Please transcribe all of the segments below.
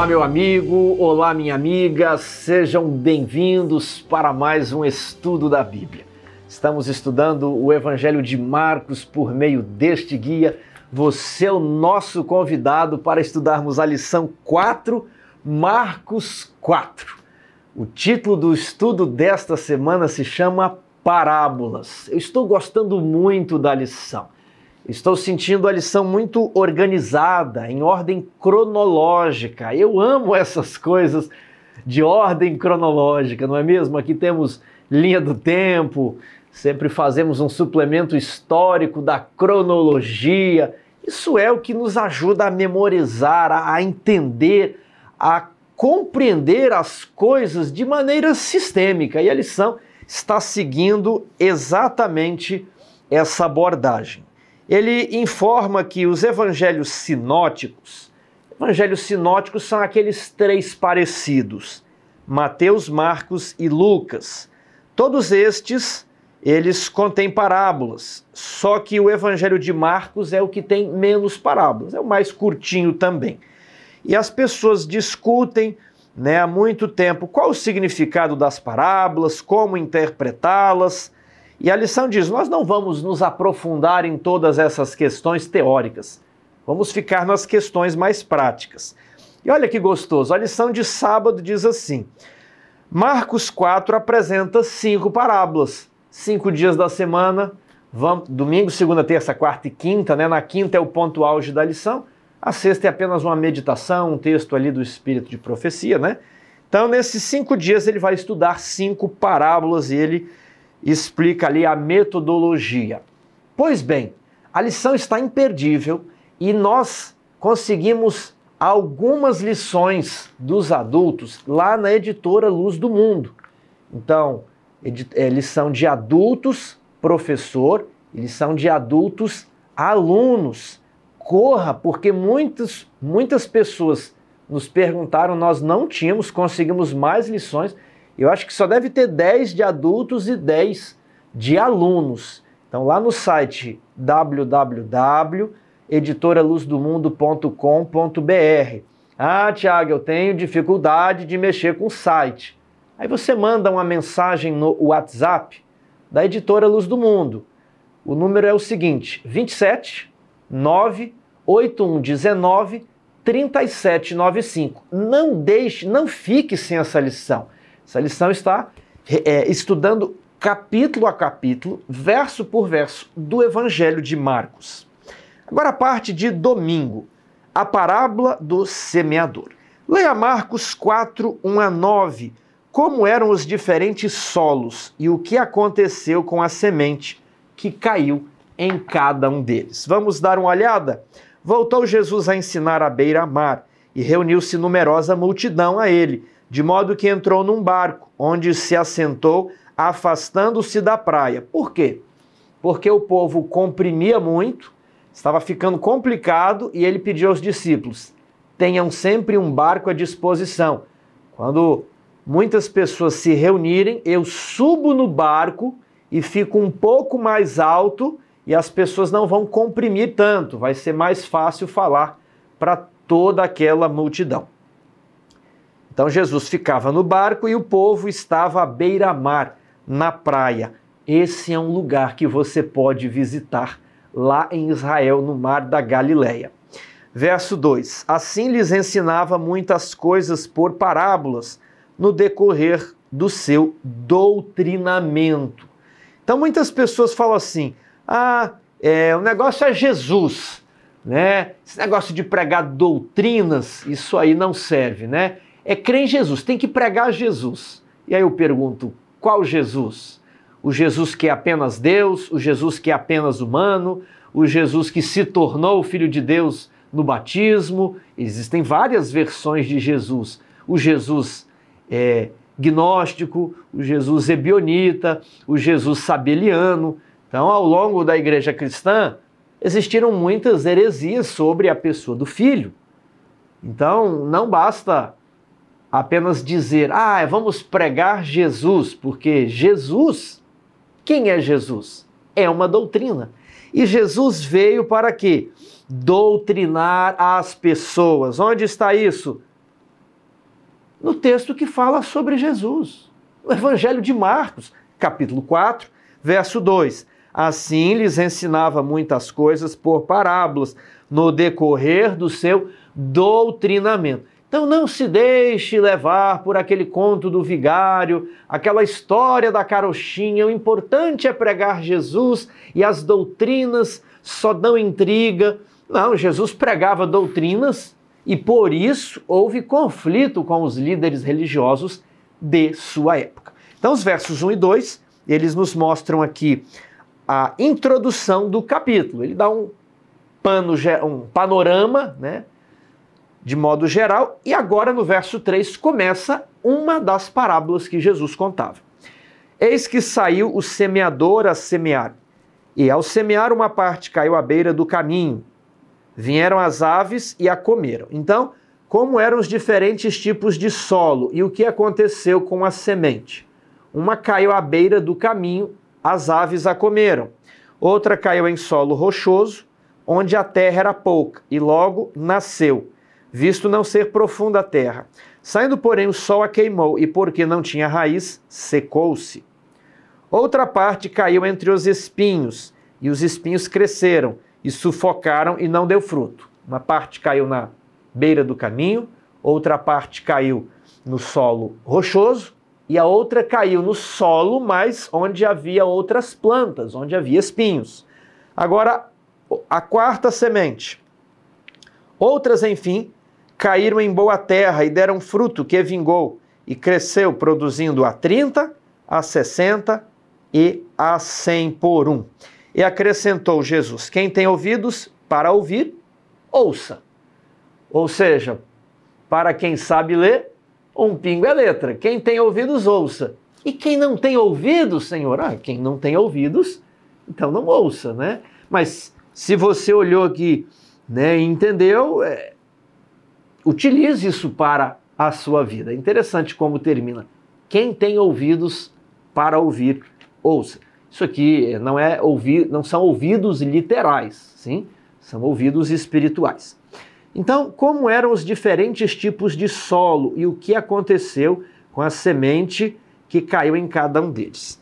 Olá, meu amigo, olá, minha amiga, sejam bem-vindos para mais um estudo da Bíblia. Estamos estudando o Evangelho de Marcos por meio deste guia. Você é o nosso convidado para estudarmos a lição 4, Marcos 4. O título do estudo desta semana se chama Parábolas. Eu estou gostando muito da lição. Estou sentindo a lição muito organizada, em ordem cronológica. Eu amo essas coisas de ordem cronológica, não é mesmo? Aqui temos linha do tempo, sempre fazemos um suplemento histórico da cronologia. Isso é o que nos ajuda a memorizar, a entender, a compreender as coisas de maneira sistêmica. E a lição está seguindo exatamente essa abordagem. Ele informa que os evangelhos sinóticos são aqueles três parecidos, Mateus, Marcos e Lucas. Todos estes, eles contêm parábolas, só que o evangelho de Marcos é o que tem menos parábolas, é o mais curtinho também. E as pessoas discutem, há muito tempo qual o significado das parábolas, como interpretá-las. E a lição diz, nós não vamos nos aprofundar em todas essas questões teóricas, vamos ficar nas questões mais práticas. E olha que gostoso, a lição de sábado diz assim, Marcos 4 apresenta 5 parábolas, 5 dias da semana, domingo, segunda, terça, quarta e quinta, na quinta é o ponto auge da lição, a sexta é apenas uma meditação, um texto ali do Espírito de Profecia, Então, nesses 5 dias ele vai estudar 5 parábolas e ele explica ali a metodologia. Pois bem, a lição está imperdível e nós conseguimos algumas lições dos adultos lá na editora Luz do Mundo. Então, lição de adultos, professor, e lição de adultos, alunos. Corra, porque muitas pessoas nos perguntaram, nós não conseguimos mais lições. Eu acho que só deve ter 10 de adultos e 10 de alunos. Então, lá no site www.editoraluzdomundo.com.br. Ah, Tiago, eu tenho dificuldade de mexer com o site. Aí você manda uma mensagem no WhatsApp da Editora Luz do Mundo. O número é o seguinte, 27 98119 3795. Não fique sem essa lição. Essa lição está estudando capítulo a capítulo, verso por verso, do Evangelho de Marcos. Agora a parte de domingo, a parábola do semeador. Leia Marcos 4, 1 a 9, como eram os diferentes solos e o que aconteceu com a semente que caiu em cada um deles. Vamos dar uma olhada? Voltou Jesus a ensinar à beira-mar e reuniu-se numerosa multidão a ele, de modo que entrou num barco, onde se assentou, afastando-se da praia. Por quê? Porque o povo comprimia muito, estava ficando complicado, e ele pediu aos discípulos, tenham sempre um barco à disposição. Quando muitas pessoas se reunirem, eu subo no barco e fico um pouco mais alto, e as pessoas não vão comprimir tanto, vai ser mais fácil falar para toda aquela multidão. Então Jesus ficava no barco e o povo estava à beira-mar, na praia. Esse é um lugar que você pode visitar lá em Israel, no mar da Galileia. Verso 2. Assim lhes ensinava muitas coisas por parábolas no decorrer do seu doutrinamento. Então muitas pessoas falam assim, o negócio é Jesus, Esse negócio de pregar doutrinas, isso aí não serve, É crer em Jesus, tem que pregar Jesus. E aí eu pergunto, qual Jesus? O Jesus que é apenas Deus, o Jesus que é apenas humano, o Jesus que se tornou Filho de Deus no batismo. Existem várias versões de Jesus. O Jesus gnóstico, o Jesus ebionita, o Jesus sabeliano. Então, ao longo da igreja cristã, existiram muitas heresias sobre a pessoa do Filho. Então, não basta apenas dizer, vamos pregar Jesus, porque Jesus, quem é Jesus? É uma doutrina. E Jesus veio para quê? Doutrinar as pessoas. Onde está isso? no texto que fala sobre Jesus. O Evangelho de Marcos, capítulo 4, verso 2. Assim lhes ensinava muitas coisas por parábolas, no decorrer do seu doutrinamento. Então não se deixe levar por aquele conto do vigário, aquela história da carochinha. O importante é pregar Jesus e as doutrinas só dão intriga. Não, Jesus pregava doutrinas e por isso houve conflito com os líderes religiosos de sua época. Então os versos 1 e 2, eles nos mostram aqui a introdução do capítulo. Ele dá um panorama, né, de modo geral, e agora no verso 3 começa uma das parábolas que Jesus contava. Eis que saiu o semeador a semear, e ao semear uma parte caiu à beira do caminho. Vieram as aves e a comeram. Então, como eram os diferentes tipos de solo e o que aconteceu com a semente? Uma caiu à beira do caminho, as aves a comeram. Outra caiu em solo rochoso, onde a terra era pouca, e logo nasceu, visto não ser profunda a terra. Saindo, porém, o sol a queimou, e porque não tinha raiz, secou-se. Outra parte caiu entre os espinhos, e os espinhos cresceram, e sufocaram, e não deu fruto. Uma parte caiu na beira do caminho, outra parte caiu no solo rochoso, e a outra caiu no solo, mas onde havia outras plantas, onde havia espinhos. Agora, a quarta semente. Outras, enfim, caíram em boa terra e deram fruto que vingou e cresceu, produzindo a 30, a 60 e a 100 por um. E acrescentou Jesus: quem tem ouvidos para ouvir, ouça. Ou seja, para quem sabe ler, um pingo é letra. Quem tem ouvidos, ouça. E quem não tem ouvidos, Senhor? Quem não tem ouvidos, então não ouça, né? Mas se você olhou aqui, né, e entendeu, utilize isso para a sua vida. É interessante como termina. Quem tem ouvidos para ouvir, ouça. Isso aqui não são ouvidos literais, sim? São ouvidos espirituais. Então, como eram os diferentes tipos de solo e o que aconteceu com a semente que caiu em cada um deles?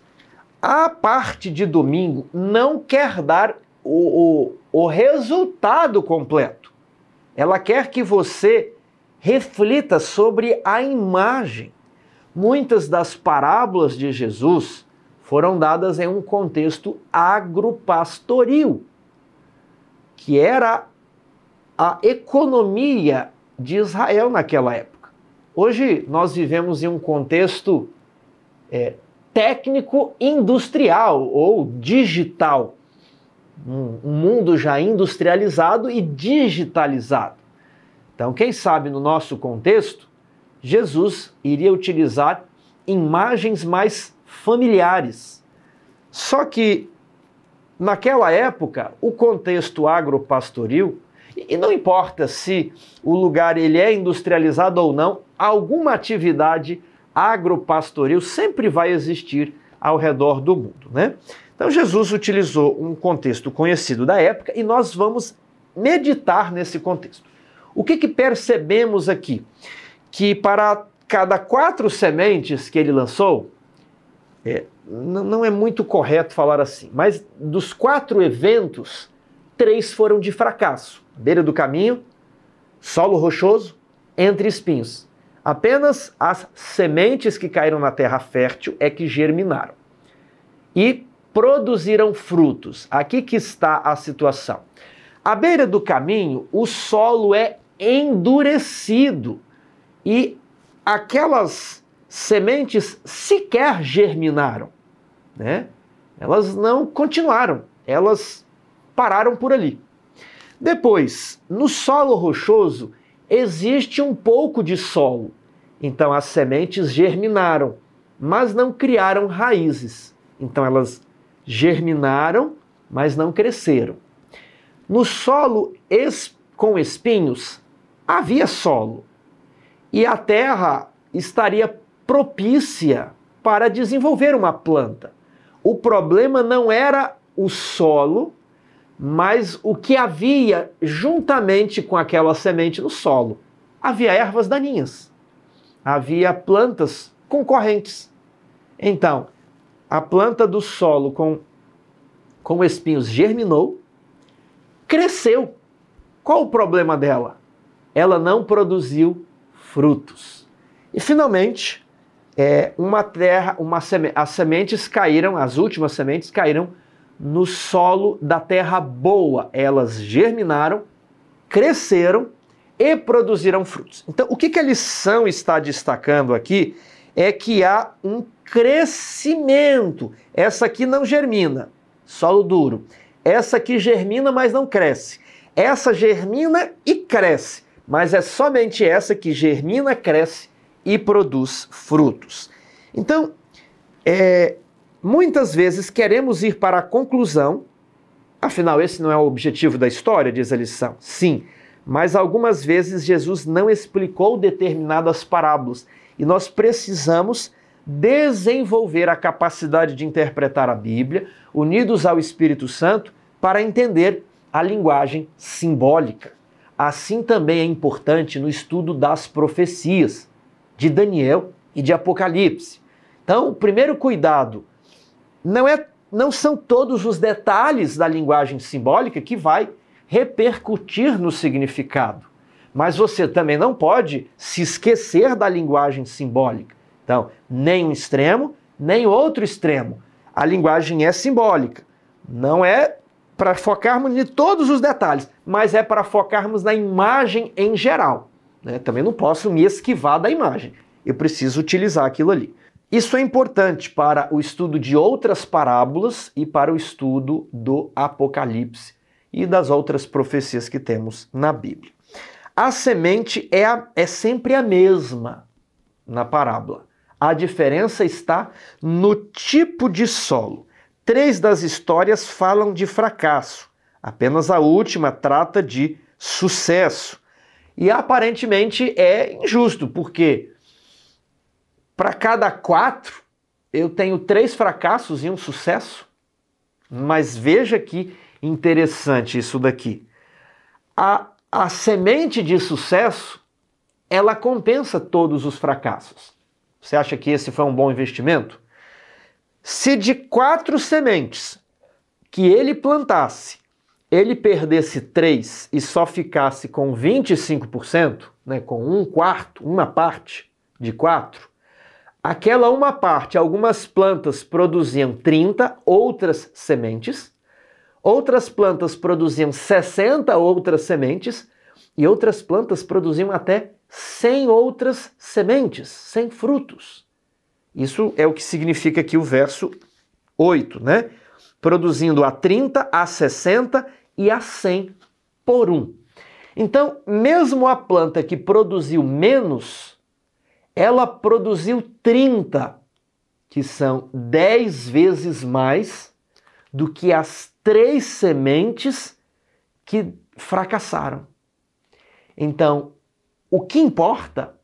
A parte de domingo não quer dar o resultado completo. Ela quer que você reflita sobre a imagem. Muitas das parábolas de Jesus foram dadas em um contexto agropastoril, que era a economia de Israel naquela época. Hoje nós vivemos em um contexto técnico-industrial ou digital. Um mundo já industrializado e digitalizado. Então, quem sabe no nosso contexto, Jesus iria utilizar imagens mais familiares. Só que, naquela época, o contexto agropastoril, e não importa se o lugar ele é industrializado ou não, alguma atividade agropastoril sempre vai existir ao redor do mundo, né? Então Jesus utilizou um contexto conhecido da época e nós vamos meditar nesse contexto. O que percebemos aqui? Que para cada 4 sementes que ele lançou, não é muito correto falar assim, mas dos 4 eventos, 3 foram de fracasso. Beira do caminho, solo rochoso, entre espinhos. Apenas as sementes que caíram na terra fértil é que germinaram. E produziram frutos. Aqui que está a situação. À beira do caminho, o solo é endurecido e aquelas sementes sequer germinaram, né? Elas não continuaram, elas pararam por ali. Depois, no solo rochoso, existe um pouco de solo. Então as sementes germinaram, mas não criaram raízes. Então elas germinaram, mas não cresceram. No solo com espinhos, havia solo. E a terra estaria propícia para desenvolver uma planta. O problema não era o solo, mas o que havia juntamente com aquela semente no solo. Havia ervas daninhas. havia plantas concorrentes. Então, a planta do solo com espinhos germinou, cresceu. Qual o problema dela? Ela não produziu frutos. E finalmente, as sementes caíram, as últimas sementes caíram no solo da terra boa. Elas germinaram, cresceram e produziram frutos. Então, o que a lição está destacando aqui é que há um crescimento. Essa aqui não germina, solo duro. Essa aqui germina, mas não cresce. Essa germina e cresce, mas é somente essa que germina, cresce e produz frutos. Então, muitas vezes queremos ir para a conclusão, afinal esse não é o objetivo da história, diz a lição. Sim, mas algumas vezes Jesus não explicou determinadas parábolas e nós precisamos desenvolver a capacidade de interpretar a Bíblia, unidos ao Espírito Santo, para entender a linguagem simbólica. Assim também é importante no estudo das profecias de Daniel e de Apocalipse. Então, o primeiro cuidado não são todos os detalhes da linguagem simbólica que vai repercutir no significado, mas você também não pode se esquecer da linguagem simbólica. Então, nem um extremo, nem outro extremo. A linguagem é simbólica. Não é para focarmos em todos os detalhes, mas é para focarmos na imagem em geral. Também não posso me esquivar da imagem. Eu preciso utilizar aquilo ali. Isso é importante para o estudo de outras parábolas e para o estudo do Apocalipse e das outras profecias que temos na Bíblia. A semente é sempre a mesma na parábola. A diferença está no tipo de solo. 3 das histórias falam de fracasso. Apenas a última trata de sucesso. E aparentemente é injusto, porque para cada 4 eu tenho 3 fracassos e um sucesso. Mas veja que interessante isso daqui. A semente de sucesso, ela compensa todos os fracassos. Você acha que esse foi um bom investimento? Se de 4 sementes que ele plantasse, ele perdesse 3 e só ficasse com 25%, com 1/4, uma parte de 4, aquela uma parte, algumas plantas produziam 30 outras sementes, outras plantas produziam 60 outras sementes e outras plantas produziam até 100 outras sementes, 100 frutos. Isso é o que significa aqui o verso 8, Produzindo a 30, a 60 e a 100 por 1. Então, mesmo a planta que produziu menos, ela produziu 30, que são 10 vezes mais do que as 3 sementes que fracassaram. Então, o que importa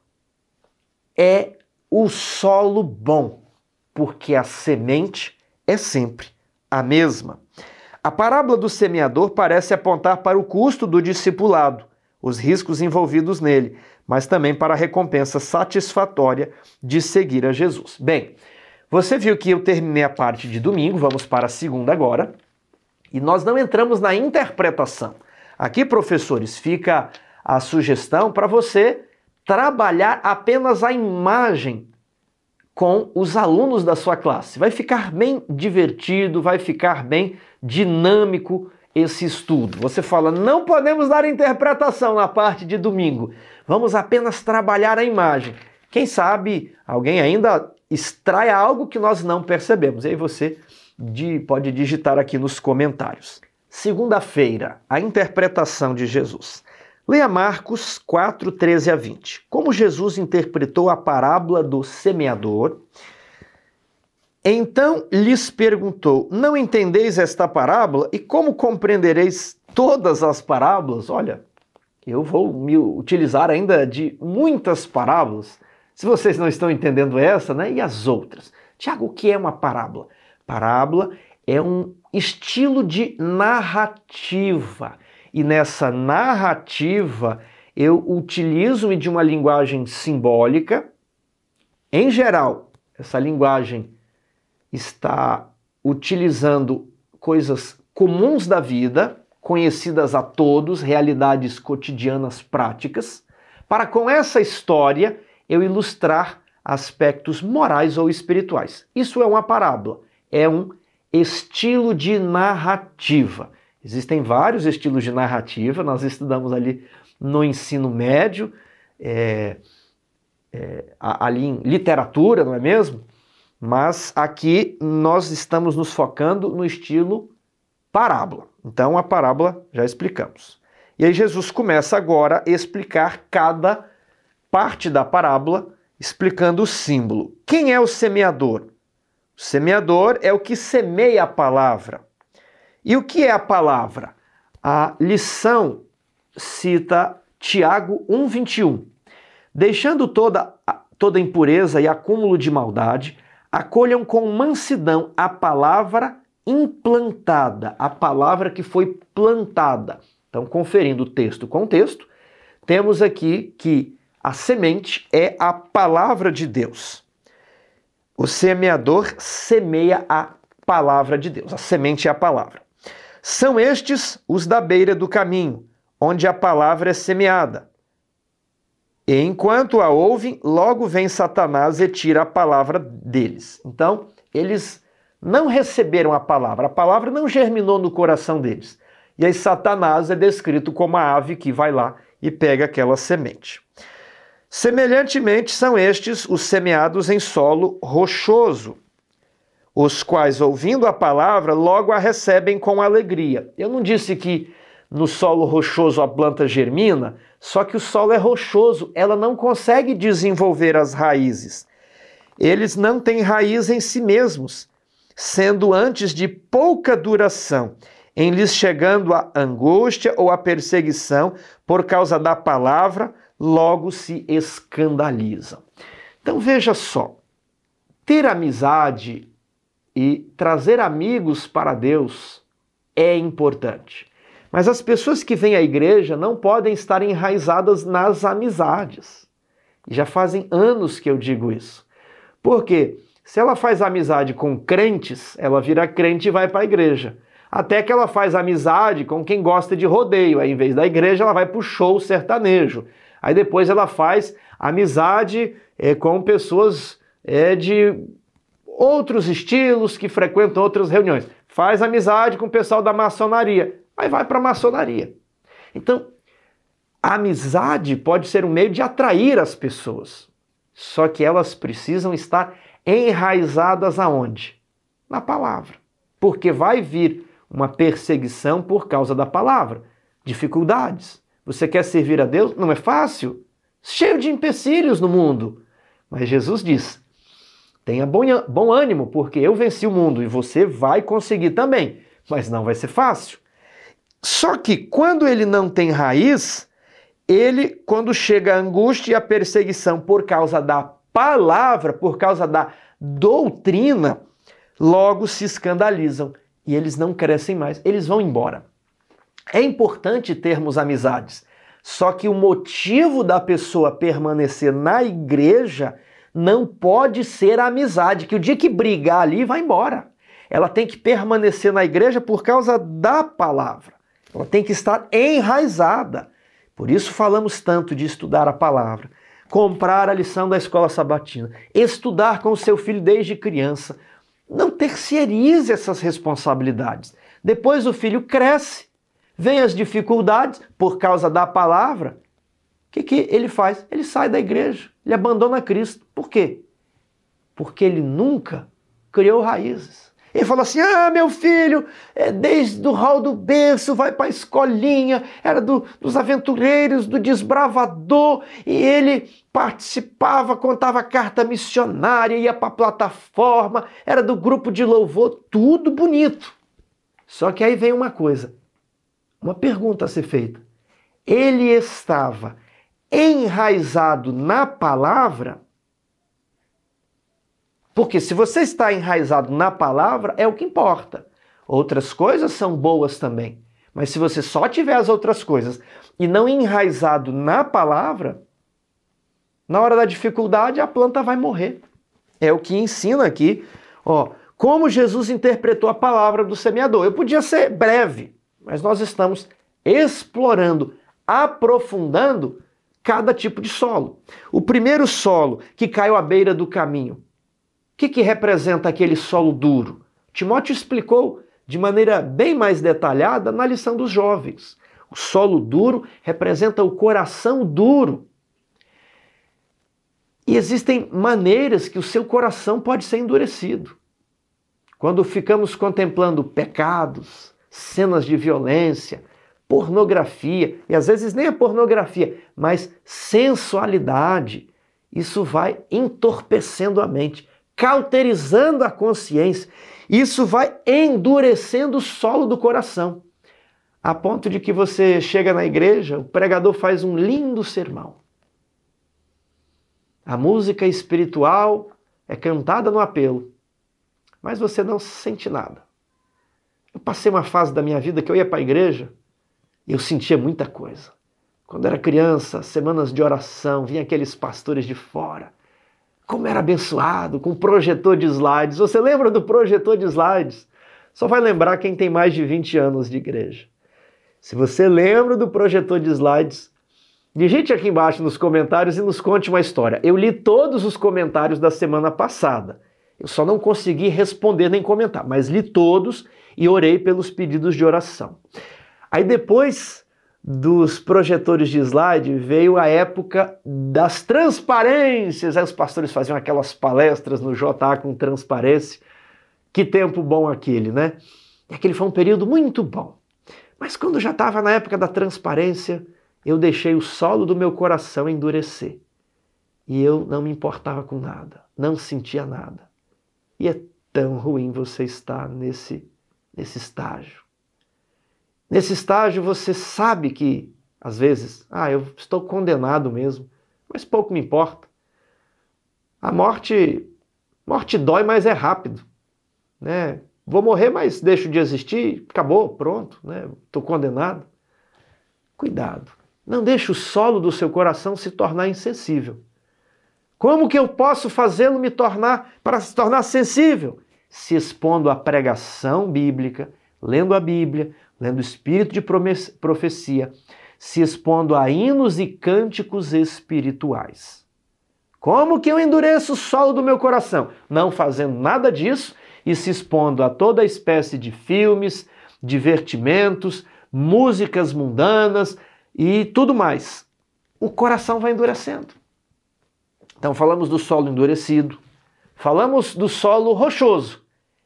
é o solo bom, porque a semente é sempre a mesma. A parábola do semeador parece apontar para o custo do discipulado, os riscos envolvidos nele, mas também para a recompensa satisfatória de seguir a Jesus. Bem, você viu que eu terminei a parte de domingo, vamos para a segunda agora, e nós não entramos na interpretação. Aqui, professores, fica a sugestão para você trabalhar apenas a imagem com os alunos da sua classe. Vai ficar bem divertido, vai ficar bem dinâmico esse estudo. Você fala, não podemos dar interpretação na parte de domingo, vamos apenas trabalhar a imagem. Quem sabe alguém ainda extraia algo que nós não percebemos. E aí você pode digitar aqui nos comentários. Segunda-feira, a interpretação de Jesus. Leia Marcos 4, 13 a 20. Como Jesus interpretou a parábola do semeador, então lhes perguntou, não entendeis esta parábola? E como compreendereis todas as parábolas? Olha, eu vou me utilizar ainda de muitas parábolas, se vocês não estão entendendo essa, e as outras. Tiago, o que é uma parábola? Parábola é um estilo de narrativa. E nessa narrativa eu utilizo-me de uma linguagem simbólica Em geral, essa linguagem está utilizando coisas comuns da vida, conhecidas a todos, realidades cotidianas práticas, para com essa história eu ilustrar aspectos morais ou espirituais. Isso é uma parábola, é um estilo de narrativa. Existem vários estilos de narrativa, nós estudamos ali no ensino médio, ali em literatura, não é mesmo? Mas aqui nós estamos nos focando no estilo parábola. Então a parábola já explicamos. E aí Jesus começa agora a explicar cada parte da parábola, explicando o símbolo. Quem é o semeador? O semeador é o que semeia a palavra. E o que é a palavra? A lição cita Tiago 1,21. Deixando toda impureza e acúmulo de maldade, acolham com mansidão a palavra implantada, a palavra que foi plantada. Então, conferindo texto com texto, temos aqui que a semente é a palavra de Deus. O semeador semeia a palavra de Deus. A semente é a palavra. São estes os da beira do caminho, onde a palavra é semeada. E enquanto a ouvem, logo vem Satanás e tira a palavra deles. Então, eles não receberam a palavra não germinou no coração deles. E aí Satanás é descrito como a ave que vai lá e pega aquela semente. Semelhantemente são estes os semeados em solo rochoso, os quais, ouvindo a palavra, logo a recebem com alegria. Eu não disse que no solo rochoso a planta germina, só que o solo é rochoso, ela não consegue desenvolver as raízes. Eles não têm raiz em si mesmos, sendo antes de pouca duração, em lhes chegando a angústia ou a perseguição por causa da palavra, logo se escandalizam. Então veja só, ter amizade e trazer amigos para Deus é importante. Mas as pessoas que vêm à igreja não podem estar enraizadas nas amizades. E já fazem anos que eu digo isso. Por quê? Se ela faz amizade com crentes, ela vira crente e vai para a igreja. Até que ela faz amizade com quem gosta de rodeio. Aí, em vez da igreja, ela vai para o show sertanejo. Aí depois ela faz amizade com pessoas de outros estilos que frequentam outras reuniões. Faz amizade com o pessoal da maçonaria. Aí vai para a maçonaria. Então, a amizade pode ser um meio de atrair as pessoas. Só que elas precisam estar enraizadas aonde? Na palavra. Porque vai vir uma perseguição por causa da palavra. Dificuldades. Você quer servir a Deus? Não é fácil. Cheio de empecilhos no mundo. Mas Jesus diz, tenha bom ânimo, porque eu venci o mundo e você vai conseguir também. Mas não vai ser fácil. Só que quando ele não tem raiz, quando chega a angústia e a perseguição por causa da palavra, por causa da doutrina, logo se escandalizam e eles não crescem mais, eles vão embora. É importante termos amizades, só que o motivo da pessoa permanecer na igreja não pode ser a amizade, que o dia que brigar ali vai embora. Ela tem que permanecer na igreja por causa da palavra. Ela tem que estar enraizada. Por isso falamos tanto de estudar a palavra, comprar a lição da escola sabatina, estudar com o seu filho desde criança. Não terceirize essas responsabilidades. Depois o filho cresce, vem as dificuldades por causa da palavra. O que ele faz? Ele sai da igreja, ele abandona Cristo. Por quê? Porque ele nunca criou raízes. Ele falou assim, meu filho, desde o hall do berço, vai para a escolinha, era dos aventureiros, do desbravador, e ele participava, contava carta missionária, ia para a plataforma, era do grupo de louvor, tudo bonito. Só que aí vem uma coisa, uma pergunta a ser feita. Ele estava enraizado na palavra? Porque se você está enraizado na palavra, é o que importa. Outras coisas são boas também. Mas se você só tiver as outras coisas e não enraizado na palavra, Na hora da dificuldade, a planta vai morrer. É o que ensina aqui, ó, como Jesus interpretou a palavra do semeador. Eu podia ser breve, mas nós estamos explorando, aprofundando cada tipo de solo. O primeiro solo que caiu à beira do caminho, o que representa aquele solo duro? Timóteo explicou de maneira bem mais detalhada na lição dos jovens. O solo duro representa o coração duro. E existem maneiras que o seu coração pode ser endurecido. Quando ficamos contemplando pecados, cenas de violência, pornografia, e às vezes nem a pornografia, mas sensualidade, isso vai entorpecendo a mente, cauterizando a consciência. Isso vai endurecendo o solo do coração, a ponto de que você chega na igreja, o pregador faz um lindo sermão. A música espiritual é cantada no apelo, mas você não sente nada. Eu passei uma fase da minha vida que eu ia para a igreja e eu sentia muita coisa. Quando era criança, semanas de oração, vinha aqueles pastores de fora. Como era abençoado com projetor de slides. Você lembra do projetor de slides? Só vai lembrar quem tem mais de 20 anos de igreja. Se você lembra do projetor de slides, digite aqui embaixo nos comentários e nos conte uma história. Eu li todos os comentários da semana passada. Eu só não consegui responder nem comentar, mas li todos e orei pelos pedidos de oração. Aí depois dos projetores de slide veio a época das transparências. Aí os pastores faziam aquelas palestras no JA com transparência. Que tempo bom aquele, né? E aquele foi um período muito bom. Mas quando já estava na época da transparência, eu deixei o solo do meu coração endurecer. E eu não me importava com nada, não sentia nada. E é tão ruim você estar nesse estágio. Nesse estágio você sabe que, às vezes, eu estou condenado mesmo, mas pouco me importa. A morte dói, mas é rápido, né? Vou morrer, mas deixo de existir, acabou, pronto, né? Estou condenado. Cuidado, não deixe o solo do seu coração se tornar insensível. Como que eu posso fazê-lo para se tornar sensível? Se expondo à pregação bíblica, lendo a Bíblia, lendo o espírito de profecia, se expondo a hinos e cânticos espirituais. Como que eu endureço o solo do meu coração? Não fazendo nada disso e se expondo a toda espécie de filmes, divertimentos, músicas mundanas e tudo mais. O coração vai endurecendo. Então falamos do solo endurecido, falamos do solo rochoso.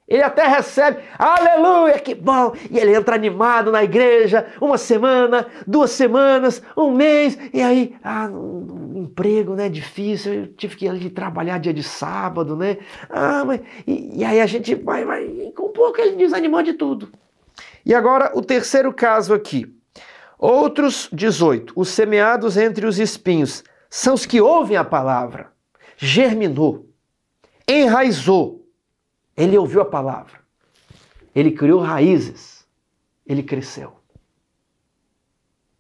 Ele até recebe, aleluia, que bom! E ele entra animado na igreja, 1 semana, 2 semanas, 1 mês, e aí, um emprego, né, difícil, eu tive que ir ali trabalhar dia de sábado, né? E aí a gente vai, e com um pouco ele desanimou de tudo. E agora o terceiro caso aqui. Outros 18, os semeados entre os espinhos, são os que ouvem a palavra, germinou, enraizou. Ele ouviu a palavra, ele criou raízes, ele cresceu.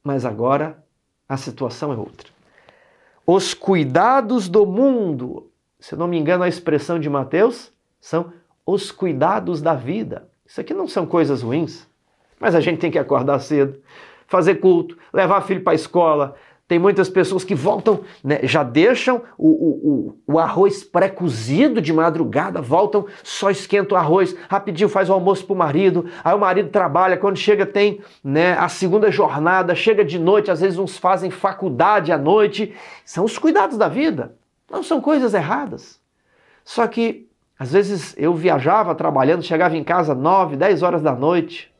Mas agora a situação é outra. Os cuidados do mundo, se eu não me engano a expressão de Mateus, são os cuidados da vida. Isso aqui não são coisas ruins, mas a gente tem que acordar cedo, fazer culto, levar filho para a escola. Tem muitas pessoas que voltam, né, já deixam o arroz pré-cozido de madrugada, voltam, só esquenta o arroz, rapidinho faz o almoço para o marido, aí o marido trabalha, quando chega tem, né, a segunda jornada, chega de noite, às vezes uns fazem faculdade à noite. São os cuidados da vida, não são coisas erradas. Só que, às vezes eu viajava trabalhando, chegava em casa 9, 10 horas da noite,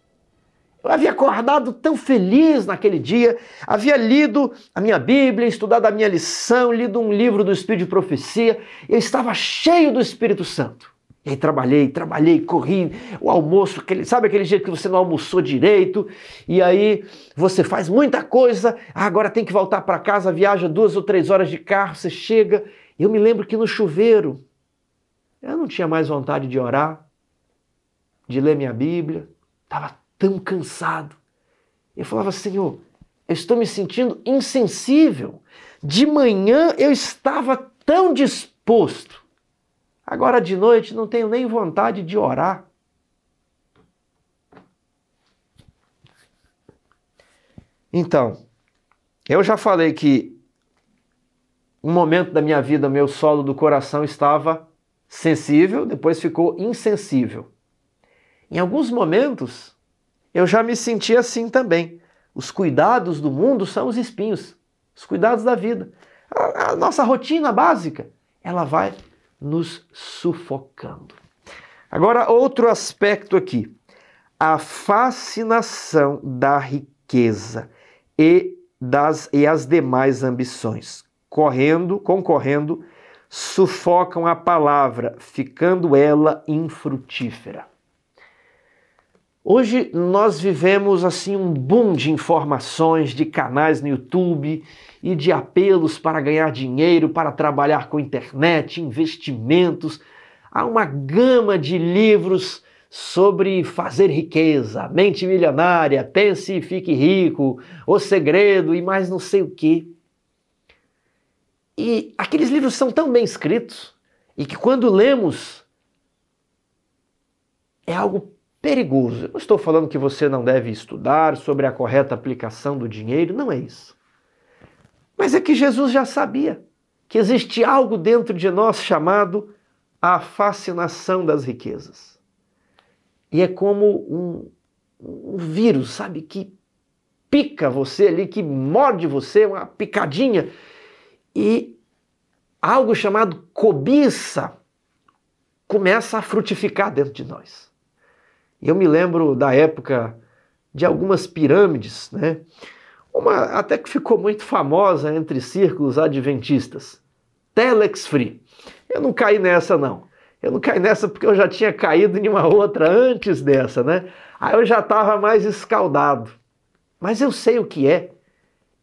eu havia acordado tão feliz naquele dia, havia lido a minha Bíblia, estudado a minha lição, lido um livro do Espírito de Profecia, eu estava cheio do Espírito Santo. E aí trabalhei, corri, o almoço, sabe aquele dia que você não almoçou direito, e aí você faz muita coisa, agora tem que voltar para casa, viaja 2 ou 3 horas de carro, você chega. Eu me lembro que no chuveiro, eu não tinha mais vontade de orar, de ler minha Bíblia, estava tão cansado. Eu falava, Senhor, eu estou me sentindo insensível De manhã eu estava tão disposto. Agora de noite não tenho nem vontade de orar. Então, eu já falei que um momento da minha vida, meu solo do coração estava sensível, depois ficou insensível. Em alguns momentos, eu já me senti assim também. Os cuidados do mundo são os espinhos, os cuidados da vida. A nossa rotina básica, ela vai nos sufocando. Agora, outro aspecto aqui. A fascinação da riqueza e as demais ambições, concorrendo, sufocam a palavra, ficando ela infrutífera. Hoje nós vivemos assim um boom de informações, de canais no YouTube e de apelos para ganhar dinheiro, para trabalhar com internet, investimentos. Há uma gama de livros sobre fazer riqueza, mente milionária, pense e fique rico, o segredo e mais não sei o quê. E aqueles livros são tão bem escritos e que quando lemos é algo perigoso. Eu não estou falando que você não deve estudar sobre a correta aplicação do dinheiro, não é isso. Mas é que Jesus já sabia que existe algo dentro de nós chamado a fascinação das riquezas. E é como um vírus, sabe, que pica você ali, que morde você, uma picadinha. E algo chamado cobiça começa a frutificar dentro de nós. Eu me lembro da época de algumas pirâmides, né? Uma até que ficou muito famosa entre círculos adventistas, Telex Free. Eu não caí nessa, não. Eu não caí nessa porque eu já tinha caído em uma outra antes dessa, né? Aí eu já estava mais escaldado. Mas eu sei o que é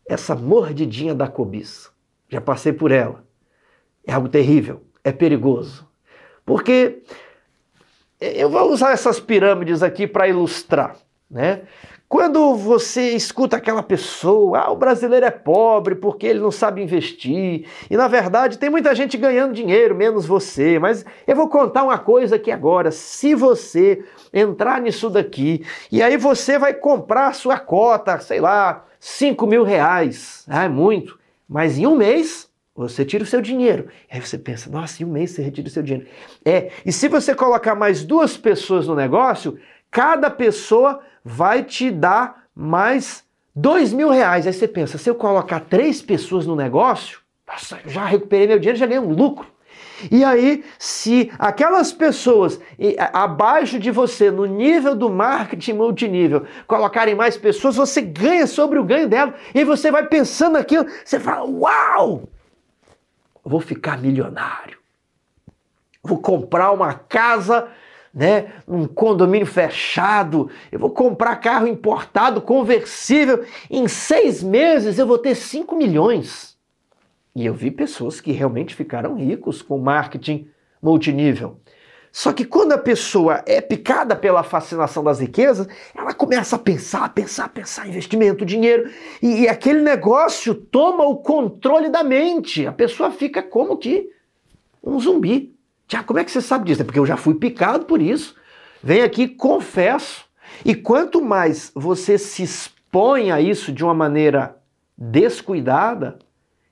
essa mordidinha da cobiça. Já passei por ela. É algo terrível, é perigoso. Porque eu vou usar essas pirâmides aqui para ilustrar, né? Quando você escuta aquela pessoa, o brasileiro é pobre porque ele não sabe investir, e na verdade tem muita gente ganhando dinheiro, menos você, mas eu vou contar uma coisa aqui agora, se você entrar nisso daqui, e aí você vai comprar a sua cota, sei lá, R$5.000, é muito, mas em um mês você tira o seu dinheiro. Aí você pensa, nossa, em um mês você retira o seu dinheiro. E se você colocar mais 2 pessoas no negócio, cada pessoa vai te dar mais R$2.000. Aí você pensa, se eu colocar 3 pessoas no negócio, nossa, já recuperei meu dinheiro, já ganhei um lucro. E aí, se aquelas pessoas abaixo de você, no nível do marketing multinível, colocarem mais pessoas, você ganha sobre o ganho dela. E você vai pensando naquilo, você fala, uau! Vou ficar milionário. Vou comprar uma casa, né, um condomínio fechado. Eu vou comprar carro importado, conversível. Em 6 meses eu vou ter 5 milhões. E eu vi pessoas que realmente ficaram ricos com marketing multinível. Só que quando a pessoa é picada pela fascinação das riquezas, ela começa a pensar investimento, dinheiro, e aquele negócio toma o controle da mente. A pessoa fica como que um zumbi. Já, como é que você sabe disso? É porque eu já fui picado por isso. Venho aqui, confesso. E quanto mais você se expõe a isso de uma maneira descuidada,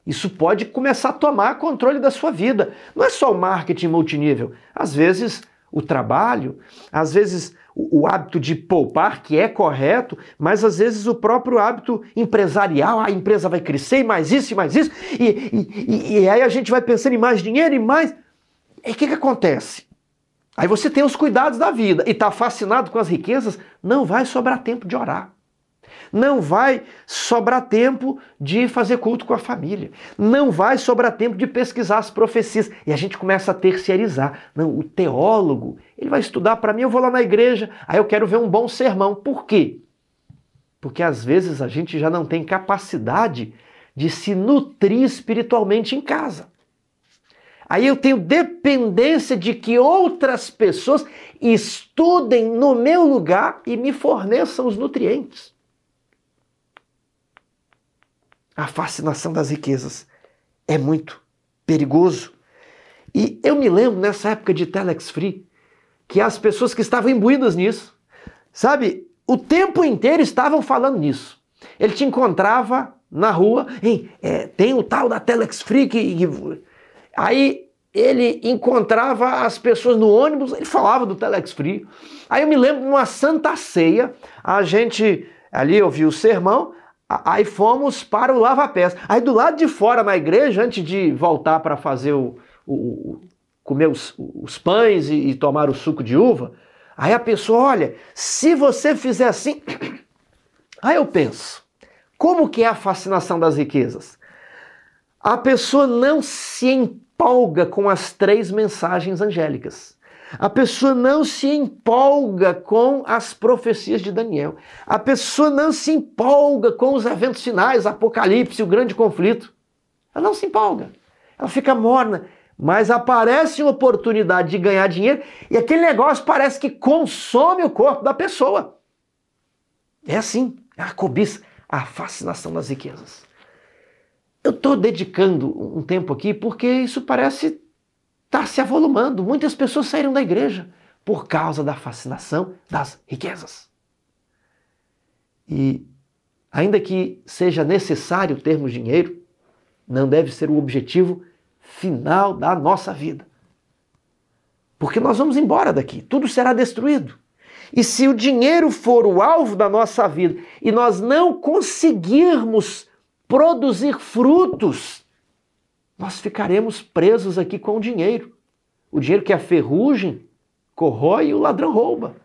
isso pode começar a tomar controle da sua vida. Não é só o marketing multinível. Às vezes o trabalho, às vezes o hábito de poupar, que é correto, mas às vezes o próprio hábito empresarial, a empresa vai crescer e mais isso, e aí a gente vai pensando em mais dinheiro e mais... E o que acontece? Aí você tem os cuidados da vida e está fascinado com as riquezas, não vai sobrar tempo de orar. Não vai sobrar tempo de fazer culto com a família. Não vai sobrar tempo de pesquisar as profecias. E a gente começa a terceirizar. Não, o teólogo, ele vai estudar para mim, eu vou lá na igreja, aí eu quero ver um bom sermão. Por quê? Porque às vezes a gente já não tem capacidade de se nutrir espiritualmente em casa. Aí eu tenho dependência de que outras pessoas estudem no meu lugar e me forneçam os nutrientes. A fascinação das riquezas é muito perigoso. E eu me lembro, nessa época de Telex Free, que as pessoas que estavam imbuídas nisso, sabe, o tempo inteiro estavam falando nisso. Ele te encontrava na rua, tem o tal da Telex Free, aí ele encontrava as pessoas no ônibus, ele falava do Telex Free. Aí eu me lembro, numa Santa Ceia, a gente ali ouviu o sermão, aí fomos para o lava-pés. Aí do lado de fora na igreja, antes de voltar para fazer comer os pães e tomar o suco de uva, aí a pessoa, olha, se você fizer assim... Aí eu penso, como que é a fascinação das riquezas? A pessoa não se empolga com as 3 mensagens angélicas. A pessoa não se empolga com as profecias de Daniel. A pessoa não se empolga com os eventos finais, Apocalipse, o grande conflito. Ela não se empolga. Ela fica morna. Mas aparece uma oportunidade de ganhar dinheiro e aquele negócio parece que consome o corpo da pessoa. É assim, é a cobiça, a fascinação das riquezas. Eu estou dedicando um tempo aqui porque isso parece estar se avolumando. Muitas pessoas saíram da igreja por causa da fascinação das riquezas. E ainda que seja necessário termos dinheiro, não deve ser o objetivo final da nossa vida. Porque nós vamos embora daqui, tudo será destruído. E se o dinheiro for o alvo da nossa vida e nós não conseguirmos produzir frutos, nós ficaremos presos aqui com o dinheiro. O dinheiro que a ferrugem corrói e o ladrão rouba.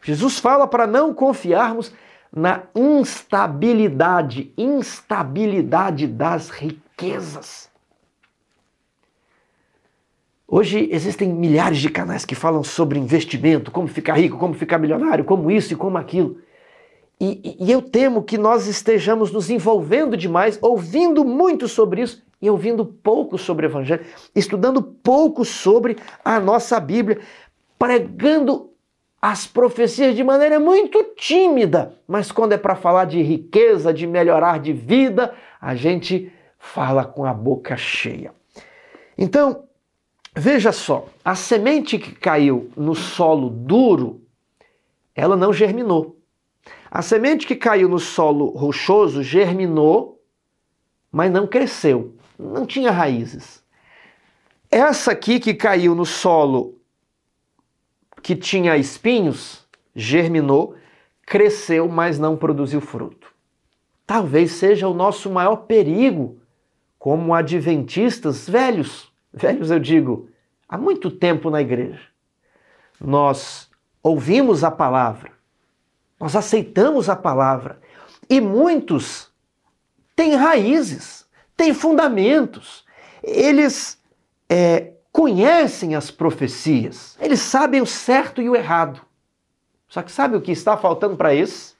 Jesus fala para não confiarmos na instabilidade das riquezas. Hoje existem milhares de canais que falam sobre investimento, como ficar rico, como ficar milionário, como isso e como aquilo. E eu temo que nós estejamos nos envolvendo demais, ouvindo muito sobre isso e ouvindo pouco sobre o Evangelho, estudando pouco sobre a nossa Bíblia, pregando as profecias de maneira muito tímida. Mas quando é para falar de riqueza, de melhorar de vida, a gente fala com a boca cheia. Então, veja só, a semente que caiu no solo duro, ela não germinou. A semente que caiu no solo rochoso germinou, mas não cresceu, não tinha raízes. Essa aqui que caiu no solo que tinha espinhos, germinou, cresceu, mas não produziu fruto. Talvez seja o nosso maior perigo como adventistas velhos eu digo, há muito tempo na igreja. Nós ouvimos a palavra, nós aceitamos a palavra e muitos têm raízes, têm fundamentos, eles conhecem as profecias, eles sabem o certo e o errado. Só que sabe o que está faltando para isso?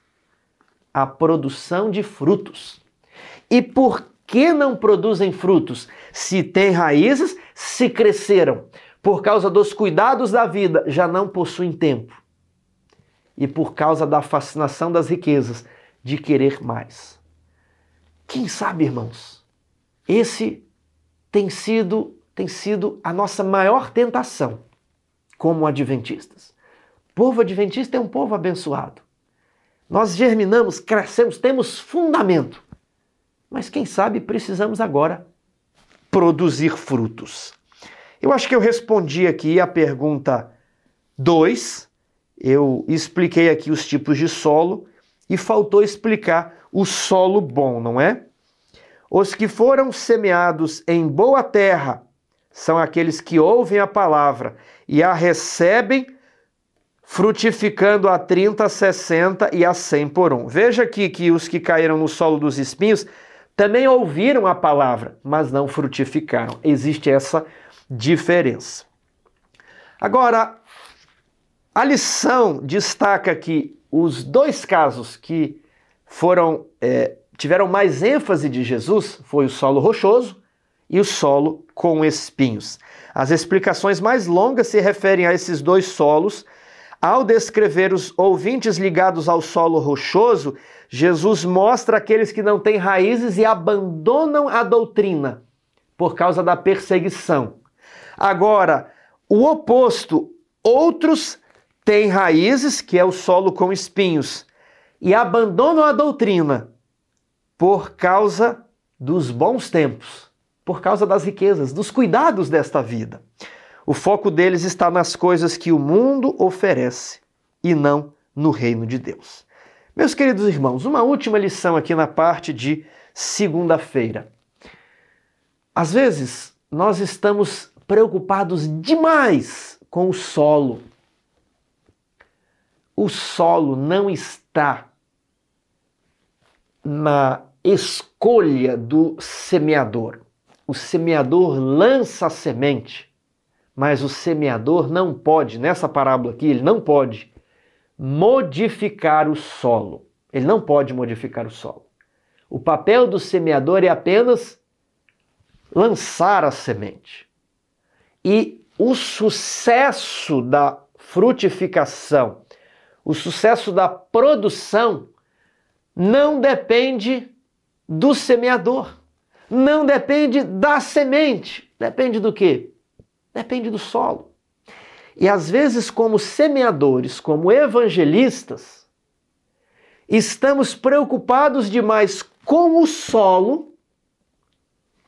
A produção de frutos. E por que não produzem frutos? Se têm raízes, se cresceram. Por causa dos cuidados da vida, já não possuem tempo. E por causa da fascinação das riquezas, de querer mais. Quem sabe, irmãos, esse tem sido a nossa maior tentação como adventistas. O povo adventista é um povo abençoado. Nós germinamos, crescemos, temos fundamento. Mas quem sabe precisamos agora produzir frutos. Eu acho que eu respondi aqui a pergunta 2. Eu expliquei aqui os tipos de solo e faltou explicar o solo bom, não é? Os que foram semeados em boa terra são aqueles que ouvem a palavra e a recebem, frutificando a 30, a 60 e a 100 por um. Veja aqui que os que caíram no solo dos espinhos também ouviram a palavra, mas não frutificaram. Existe essa diferença. Agora, a lição destaca que os 2 casos que tiveram mais ênfase de Jesus foi o solo rochoso e o solo com espinhos. As explicações mais longas se referem a esses 2 solos, Ao descrever os ouvintes ligados ao solo rochoso, Jesus mostra aqueles que não têm raízes e abandonam a doutrina por causa da perseguição. Agora, o oposto, outros têm raízes, que é o solo com espinhos, e abandonam a doutrina por causa dos bons tempos, por causa das riquezas, dos cuidados desta vida. O foco deles está nas coisas que o mundo oferece e não no reino de Deus. Meus queridos irmãos, uma última lição aqui na parte de segunda-feira. Às vezes, nós estamos preocupados demais com o solo. O solo não está na escolha do semeador. O semeador lança a semente, mas o semeador não pode, nessa parábola aqui, ele não pode modificar o solo. Ele não pode modificar o solo. O papel do semeador é apenas lançar a semente. E o sucesso da frutificação, o sucesso da produção, não depende do semeador, não depende da semente. Depende do quê? Depende do solo. E às vezes, como semeadores, como evangelistas, estamos preocupados demais com o solo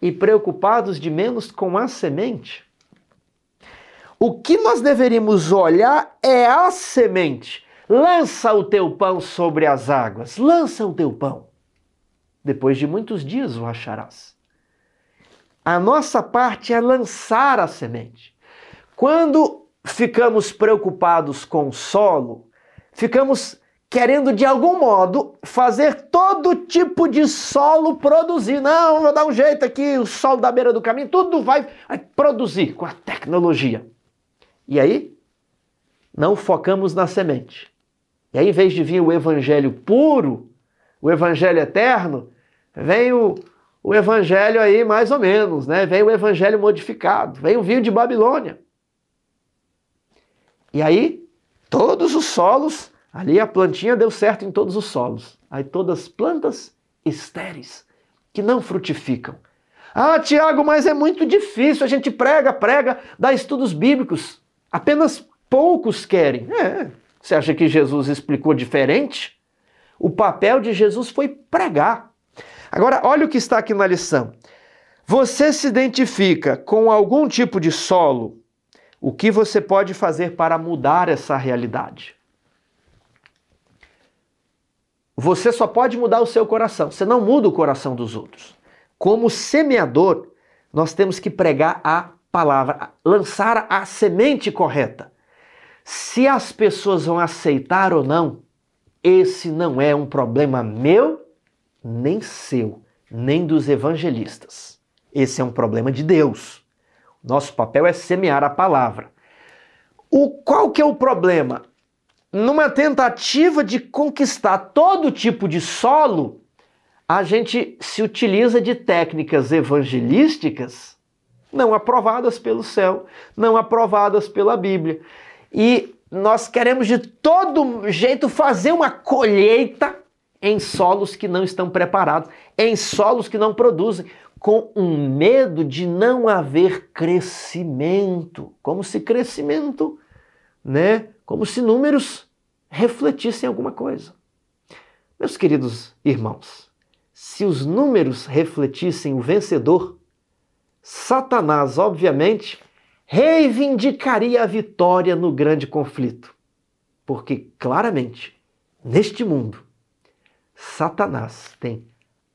e preocupados de menos com a semente. O que nós deveríamos olhar é a semente. Lança o teu pão sobre as águas. Lança o teu pão. Depois de muitos dias o acharás. A nossa parte é lançar a semente. Quando ficamos preocupados com o solo, ficamos querendo de algum modo fazer todo tipo de solo produzir. Não, vou dar um jeito aqui, o solo da beira do caminho, tudo vai produzir com a tecnologia. E aí, não focamos na semente. E aí, em vez de vir o evangelho puro, o evangelho eterno, vem o evangelho aí mais ou menos, né? Vem o evangelho modificado, vem o vinho de Babilônia. E aí, todos os solos, ali a plantinha deu certo em todos os solos. Aí todas as plantas estéreis, que não frutificam. Ah, Tiago, mas é muito difícil, a gente prega, dá estudos bíblicos. Apenas poucos querem. Você acha que Jesus explicou diferente? O papel de Jesus foi pregar. Agora, olha o que está aqui na lição. Você se identifica com algum tipo de solo? O que você pode fazer para mudar essa realidade? Você só pode mudar o seu coração. Você não muda o coração dos outros. Como semeador, nós temos que pregar a palavra, lançar a semente correta. Se as pessoas vão aceitar ou não, esse não é um problema meu, nem seu, nem dos evangelistas. Esse é um problema de Deus. Nosso papel é semear a palavra. Qual que é o problema? Numa tentativa de conquistar todo tipo de solo, a gente se utiliza de técnicas evangelísticas não aprovadas pelo céu, não aprovadas pela Bíblia. E nós queremos de todo jeito fazer uma colheita em solos que não estão preparados, em solos que não produzem, com um medo de não haver crescimento. Como se crescimento, como se números refletissem alguma coisa. Meus queridos irmãos, se os números refletissem o vencedor, Satanás, obviamente, reivindicaria a vitória no grande conflito. Porque, claramente, neste mundo, Satanás tem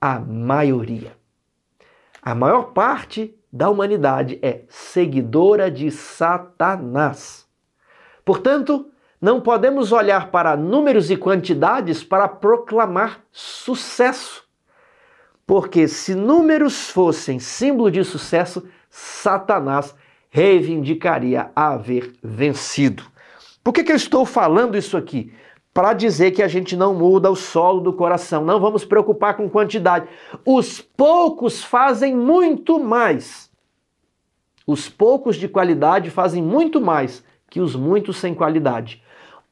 a maioria. A maior parte da humanidade é seguidora de Satanás. Portanto, não podemos olhar para números e quantidades para proclamar sucesso. Porque se números fossem símbolo de sucesso, Satanás reivindicaria haver vencido. Por que eu estou falando isso aqui? Para dizer que a gente não muda o solo do coração, não vamos preocupar com quantidade. Os poucos fazem muito mais. Os poucos de qualidade fazem muito mais que os muitos sem qualidade.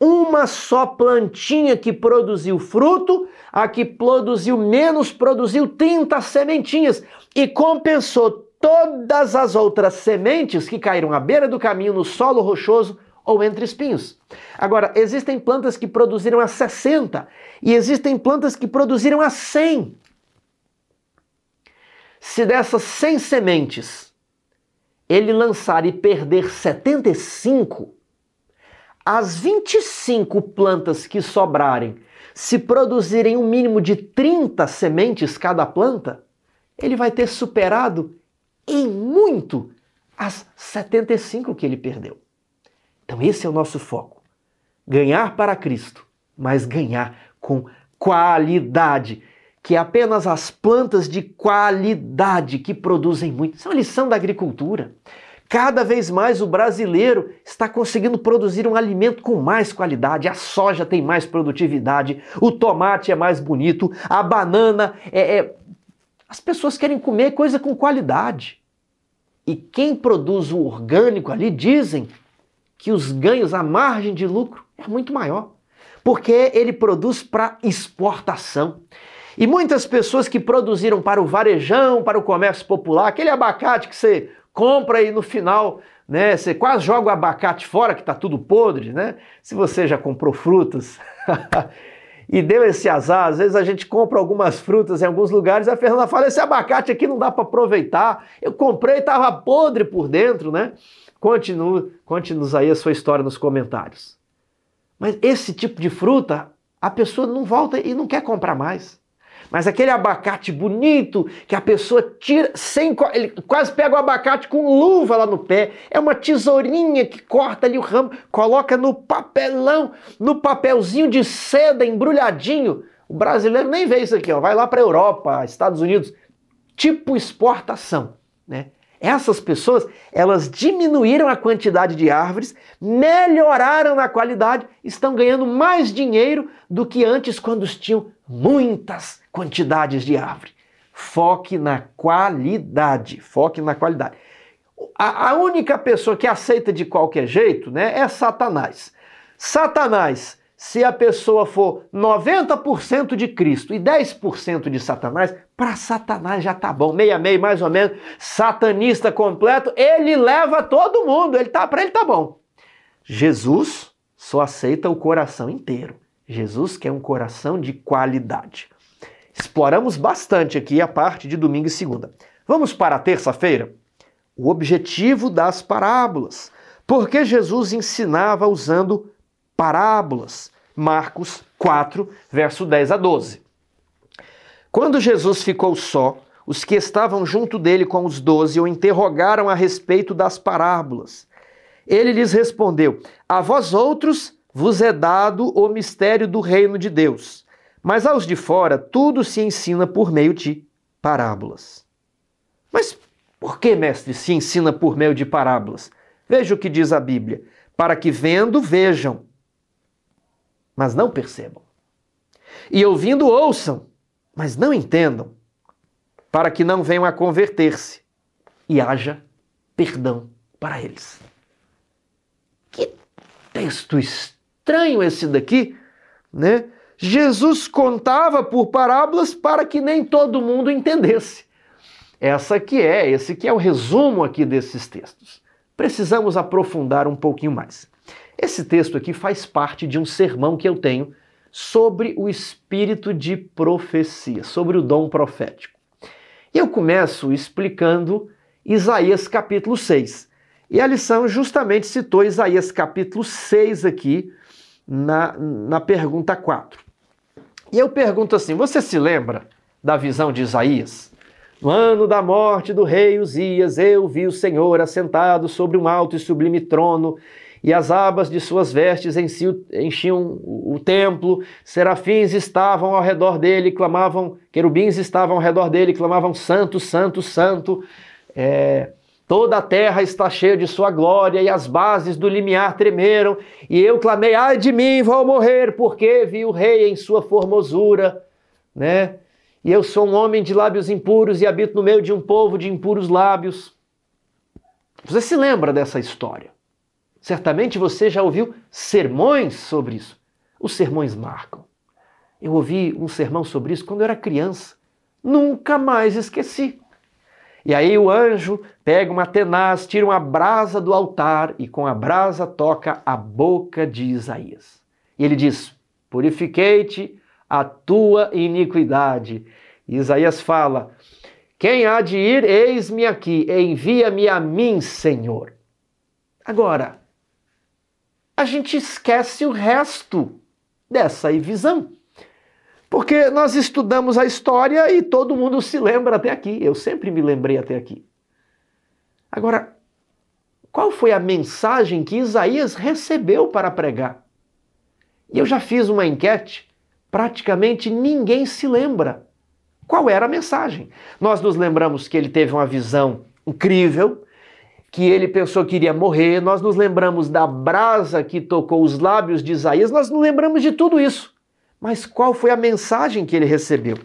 uma só plantinha que produziu fruto, a que produziu menos produziu 30 sementinhas e compensou todas as outras sementes que caíram à beira do caminho, no solo rochoso ou entre espinhos. Agora, existem plantas que produziram a 60 e existem plantas que produziram a 100. Se dessas 100 sementes ele lançar e perder 75, as 25 plantas que sobrarem, se produzirem um mínimo de 30 sementes cada planta, ele vai ter superado em muito as 75 que ele perdeu. Então esse é o nosso foco. Ganhar para Cristo, mas ganhar com qualidade, que é apenas as plantas de qualidade que produzem muito. Isso é uma lição da agricultura. Cada vez mais o brasileiro está conseguindo produzir um alimento com mais qualidade. A soja tem mais produtividade, o tomate é mais bonito, a banana As pessoas querem comer coisa com qualidade. E quem produz o orgânico ali dizem que os ganhos, a margem de lucro é muito maior, porque ele produz para exportação. E muitas pessoas que produziram para o varejão, para o comércio popular, aquele abacate que você compra e no final, né, você quase joga o abacate fora, que está tudo podre, né? Se você já comprou frutas e deu esse azar, às vezes a gente compra algumas frutas em alguns lugares, a Fernanda fala, esse abacate aqui não dá para aproveitar, eu comprei e estava podre por dentro, né? Conte-nos aí a sua história nos comentários. Mas esse tipo de fruta, a pessoa não volta e não quer comprar mais. Mas aquele abacate bonito que a pessoa tira ele quase pega o abacate com luva lá no pé. É uma tesourinha que corta ali o ramo, coloca no papelão, no papelzinho de seda embrulhadinho. O brasileiro nem vê isso aqui, ó. Vai lá para a Europa, Estados Unidos, tipo exportação, né? Essas pessoas, elas diminuíram a quantidade de árvores, melhoraram na qualidade, estão ganhando mais dinheiro do que antes quando tinham muitas quantidades de árvore. Foque na qualidade, foque na qualidade. A única pessoa que aceita de qualquer jeito, né, é Satanás. Satanás, se a pessoa for 90% de Cristo e 10% de Satanás, para Satanás já tá bom, meia mais ou menos, satanista completo, ele leva todo mundo, para ele tá bom. Jesus só aceita o coração inteiro. Jesus quer um coração de qualidade. Exploramos bastante aqui a parte de domingo e segunda. Vamos para a terça-feira? O objetivo das parábolas. Porque Jesus ensinava usando parábolas. Marcos 4, verso 10 a 12. Quando Jesus ficou só, os que estavam junto dele com os 12 o interrogaram a respeito das parábolas. Ele lhes respondeu, a vós outros vos é dado o mistério do reino de Deus, mas aos de fora tudo se ensina por meio de parábolas. Mas por que, mestre, se ensina por meio de parábolas? Veja o que diz a Bíblia. Para que vendo, vejam, mas não percebam. E ouvindo, ouçam, mas não entendam. Para que não venham a converter-se e haja perdão para eles. Que texto estranho esse daqui, né? Jesus contava por parábolas para que nem todo mundo entendesse. Esse que é o resumo aqui desses textos. Precisamos aprofundar um pouquinho mais. Esse texto aqui faz parte de um sermão que eu tenho sobre o espírito de profecia, sobre o dom profético. E eu começo explicando Isaías capítulo 6. E a lição justamente citou Isaías capítulo 6 aqui na pergunta 4. E eu pergunto assim, você se lembra da visão de Isaías? No ano da morte do rei Uzias, eu vi o Senhor assentado sobre um alto e sublime trono, e as abas de suas vestes enchiam o templo, serafins estavam ao redor dele, querubins estavam ao redor dele, clamavam santo, santo, santo, toda a terra está cheia de sua glória, e as bases do limiar tremeram, e eu clamei, ai de mim, vou morrer, porque vi o rei em sua formosura, né? E eu sou um homem de lábios impuros e habito no meio de um povo de impuros lábios. Você se lembra dessa história? Certamente você já ouviu sermões sobre isso. Os sermões marcam. Eu ouvi um sermão sobre isso quando eu era criança. Nunca mais esqueci. E aí o anjo pega uma tenaz, tira uma brasa do altar e com a brasa toca a boca de Isaías. E ele diz: purifiquei-te a tua iniquidade. E Isaías fala: quem há de ir, eis-me aqui, envia-me a mim, Senhor. Agora, a gente esquece o resto dessa visão. Porque nós estudamos a história e todo mundo se lembra até aqui. Eu sempre me lembrei até aqui. Agora, qual foi a mensagem que Isaías recebeu para pregar? E eu já fiz uma enquete, praticamente ninguém se lembra. Qual era a mensagem? Nós nos lembramos que ele teve uma visão incrível, que ele pensou que iria morrer, nós nos lembramos da brasa que tocou os lábios de Isaías, nós nos lembramos de tudo isso. Mas qual foi a mensagem que ele recebeu?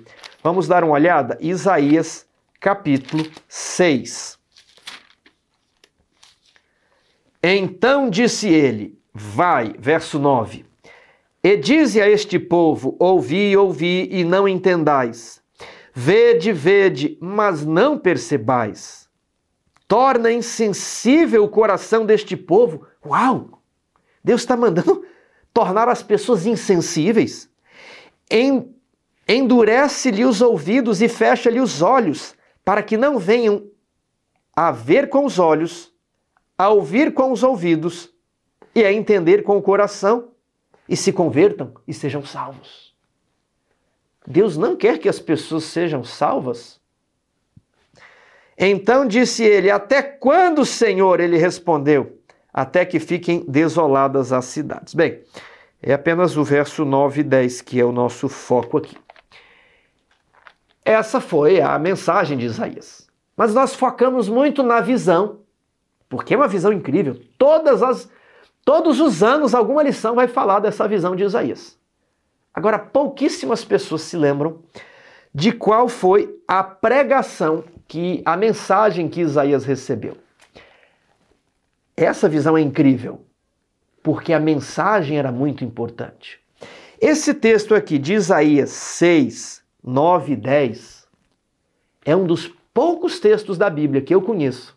Vamos dar uma olhada? Isaías, capítulo 6. Então disse ele, vai, verso 9, e dize a este povo, ouvi, ouvi, e não entendais. Vede, vede, mas não percebais. Torna insensível o coração deste povo. Uau! Deus está mandando tornar as pessoas insensíveis. Endurece-lhe os ouvidos e fecha-lhe os olhos, para que não venham a ver com os olhos, a ouvir com os ouvidos e a entender com o coração, e se convertam e sejam salvos. Deus não quer que as pessoas sejam salvas. Então disse ele, até quando, Senhor? Ele respondeu, até que fiquem desoladas as cidades. Bem, é apenas o verso 9 e 10 que é o nosso foco aqui. Essa foi a mensagem de Isaías. Mas nós focamos muito na visão, porque é uma visão incrível. Todos os anos alguma lição vai falar dessa visão de Isaías. Agora, pouquíssimas pessoas se lembram de qual foi a pregação, a mensagem que Isaías recebeu. Essa visão é incrível, porque a mensagem era muito importante. Esse texto aqui de Isaías 6, 9 e 10 é um dos poucos textos da Bíblia que eu conheço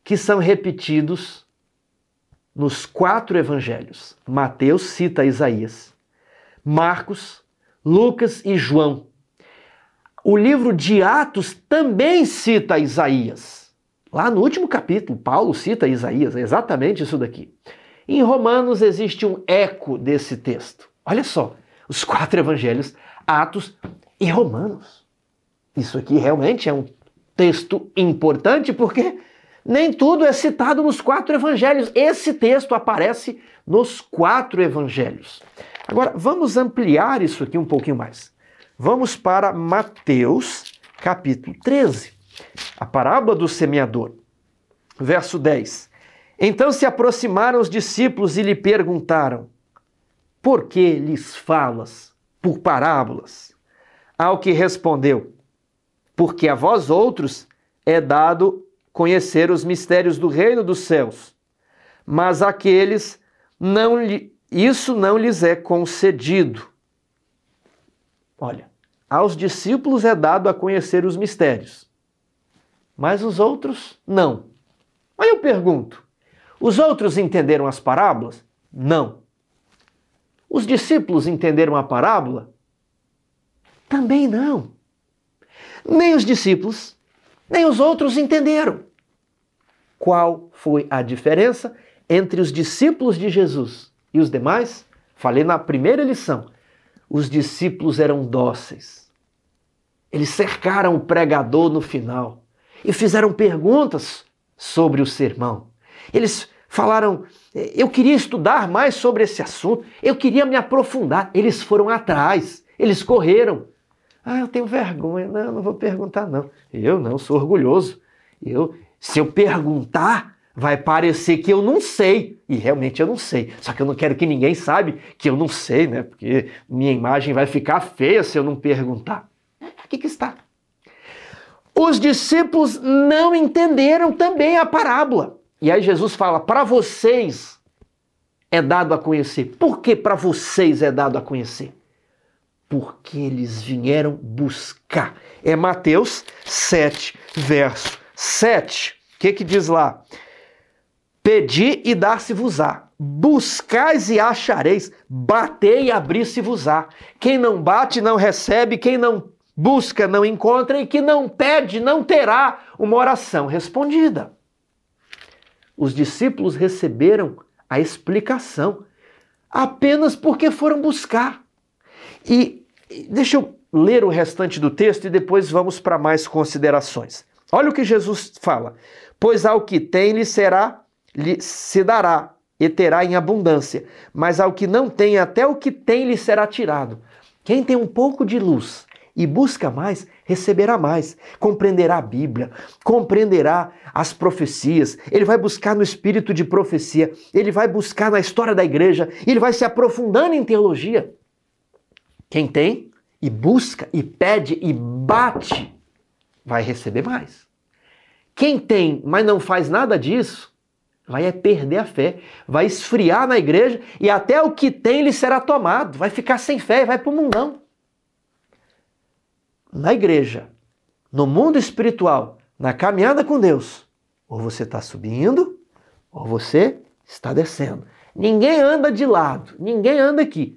que são repetidos nos 4 evangelhos. Mateus cita Isaías, Marcos, Lucas e João. O livro de Atos também cita Isaías. Lá no último capítulo, Paulo cita Isaías, é exatamente isso daqui. Em Romanos existe um eco desse texto. Olha só, os 4 evangelhos, Atos e Romanos. Isso aqui realmente é um texto importante porque nem tudo é citado nos 4 evangelhos. Esse texto aparece nos 4 evangelhos. Agora, vamos ampliar isso aqui um pouquinho mais. Vamos para Mateus, capítulo 13, a parábola do semeador. Verso 10. Então se aproximaram os discípulos e lhe perguntaram, por que lhes falas por parábolas? Ao que respondeu, porque a vós outros é dado conhecer os mistérios do reino dos céus, mas àqueles isso não lhes é concedido. Olha, aos discípulos é dado a conhecer os mistérios, mas os outros não. Aí eu pergunto, os outros entenderam as parábolas? Não. Os discípulos entenderam a parábola? Também não. Nem os discípulos, nem os outros entenderam. Qual foi a diferença entre os discípulos de Jesus e os demais? Falei na primeira lição. Os discípulos eram dóceis. Eles cercaram o pregador no final e fizeram perguntas sobre o sermão. Eles falaram, eu queria estudar mais sobre esse assunto, eu queria me aprofundar. Eles foram atrás, eles correram. Eu tenho vergonha, não vou perguntar não. Eu não, sou orgulhoso. Se eu perguntar, vai parecer que eu não sei. E realmente eu não sei. Só que eu não quero que ninguém saiba que eu não sei, né? Porque minha imagem vai ficar feia se eu não perguntar. Aqui que está. Os discípulos não entenderam também a parábola. E aí Jesus fala, para vocês é dado a conhecer. Por que para vocês é dado a conhecer? Porque eles vieram buscar. É Mateus 7, verso 7. O que diz lá? Pedi e dar-se-vos-á. Buscais e achareis. Batei e abrir-se-vos-á. Quem não bate não recebe, quem não busca não encontra e que não pede não terá uma oração respondida. Os discípulos receberam a explicação apenas porque foram buscar. E deixa eu ler o restante do texto e depois vamos para mais considerações. Olha o que Jesus fala. Pois ao que tem lhe se dará e terá em abundância, mas ao que não tem, até o que tem lhe será tirado. Quem tem um pouco de luz e busca mais, receberá mais, compreenderá a Bíblia, compreenderá as profecias, ele vai buscar no espírito de profecia, ele vai buscar na história da igreja, ele vai se aprofundando em teologia. Quem tem e busca e pede e bate, vai receber mais. Quem tem, mas não faz nada disso, vai perder a fé, vai esfriar na igreja e até o que tem lhe será tomado, vai ficar sem fé e vai para o mundão. Na igreja, no mundo espiritual, na caminhada com Deus, ou você está subindo, ou você está descendo. Ninguém anda de lado, ninguém anda aqui.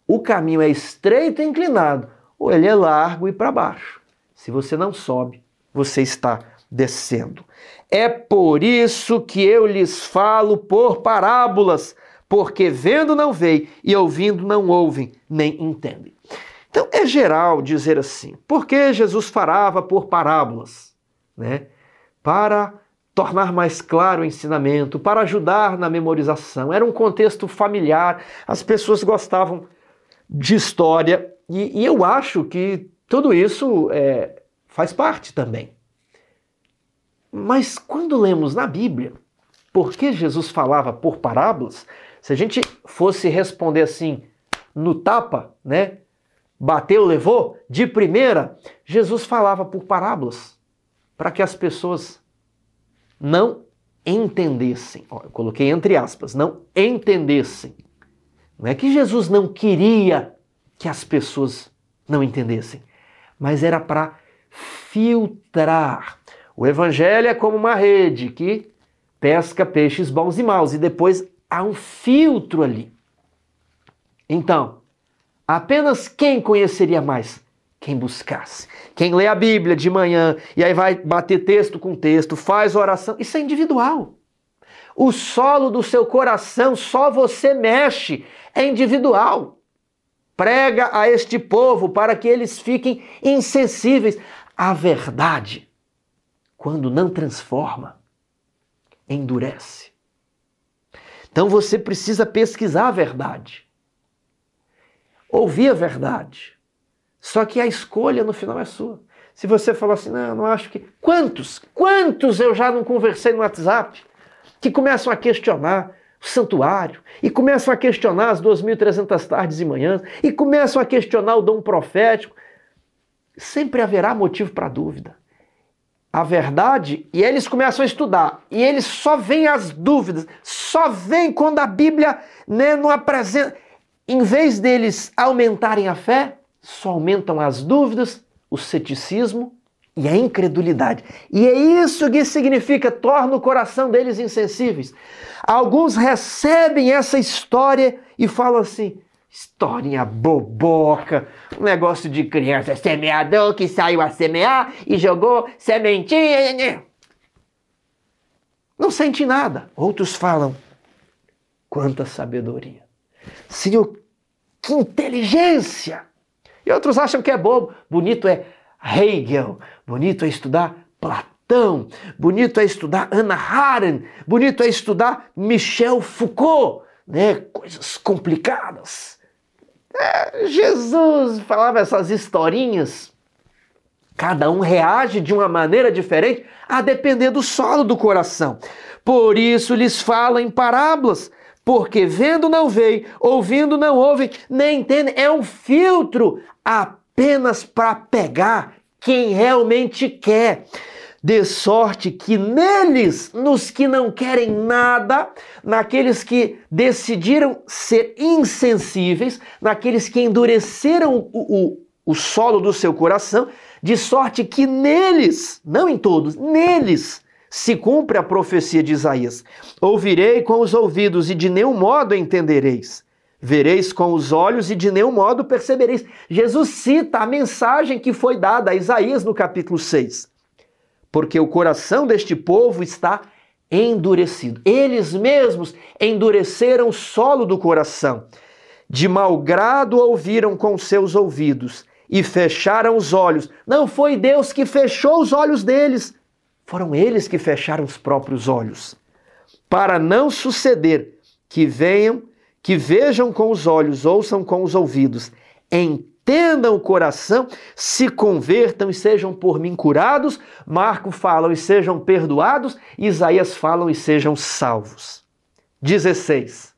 O caminho é estreito e inclinado, ou ele é largo e para baixo. Se você não sobe, você está descendo. É por isso que eu lhes falo por parábolas, porque vendo não veem e ouvindo não ouvem, nem entendem. Então é geral dizer assim, porque Jesus falava por parábolas, né? Para tornar mais claro o ensinamento, para ajudar na memorização. Era um contexto familiar, as pessoas gostavam de história e eu acho que tudo isso faz parte também. Mas quando lemos na Bíblia, por que Jesus falava por parábolas? Se a gente fosse responder assim, no tapa, né? Bateu, levou, de primeira, Jesus falava por parábolas, para que as pessoas não entendessem. Eu coloquei entre aspas, não entendessem. Não é que Jesus não queria que as pessoas não entendessem, mas era para filtrar. O evangelho é como uma rede que pesca peixes bons e maus, e depois há um filtro ali. Então, apenas quem conheceria mais? Quem buscasse. Quem lê a Bíblia de manhã e aí vai bater texto com texto, faz oração. Isso é individual. O solo do seu coração só você mexe. É individual. Prega a este povo para que eles fiquem insensíveis. A verdade, quando não transforma, endurece. Então você precisa pesquisar a verdade. Ouvir a verdade. Só que a escolha no final é sua. Se você falar assim, não acho que... Quantos eu já não conversei no WhatsApp que começam a questionar o santuário e começam a questionar as 2.300 tardes e manhãs e começam a questionar o dom profético. Sempre haverá motivo para dúvida. A verdade, e eles começam a estudar, e eles só veem as dúvidas, só veem quando a Bíblia não apresenta... Em vez deles aumentarem a fé, só aumentam as dúvidas, o ceticismo e a incredulidade. E é isso que significa, torna o coração deles insensíveis. Alguns recebem essa história e falam assim, historinha boboca, um negócio de criança, semeador que saiu a semear e jogou sementinha. Não sente nada. Outros falam, quanta sabedoria. Senhor, que inteligência! E outros acham que é bobo. Bonito é Hegel, bonito é estudar Platão, bonito é estudar Hannah Arendt, bonito é estudar Michel Foucault, né? Coisas complicadas. Jesus falava essas historinhas. Cada um reage de uma maneira diferente a depender do solo do coração. Por isso lhes fala em parábolas, porque vendo não veem, ouvindo não ouvem, nem entendem. É um filtro apenas para pegar quem realmente quer. de sorte que neles, nos que não querem nada, naqueles que decidiram ser insensíveis, naqueles que endureceram o solo do seu coração, de sorte que neles, não em todos, neles, se cumpre a profecia de Isaías. Ouvirei com os ouvidos e de nenhum modo entendereis. Vereis com os olhos e de nenhum modo percebereis. Jesus cita a mensagem que foi dada a Isaías no capítulo 6. Porque o coração deste povo está endurecido. Eles mesmos endureceram o solo do coração. De mau grado ouviram com seus ouvidos e fecharam os olhos. Não foi Deus que fechou os olhos deles. Foram eles que fecharam os próprios olhos. Para não suceder que vejam com os olhos, ouçam com os ouvidos, entendam o coração, se convertam e sejam por mim curados. Marcos falam e sejam perdoados. Isaías falam e sejam salvos. 16.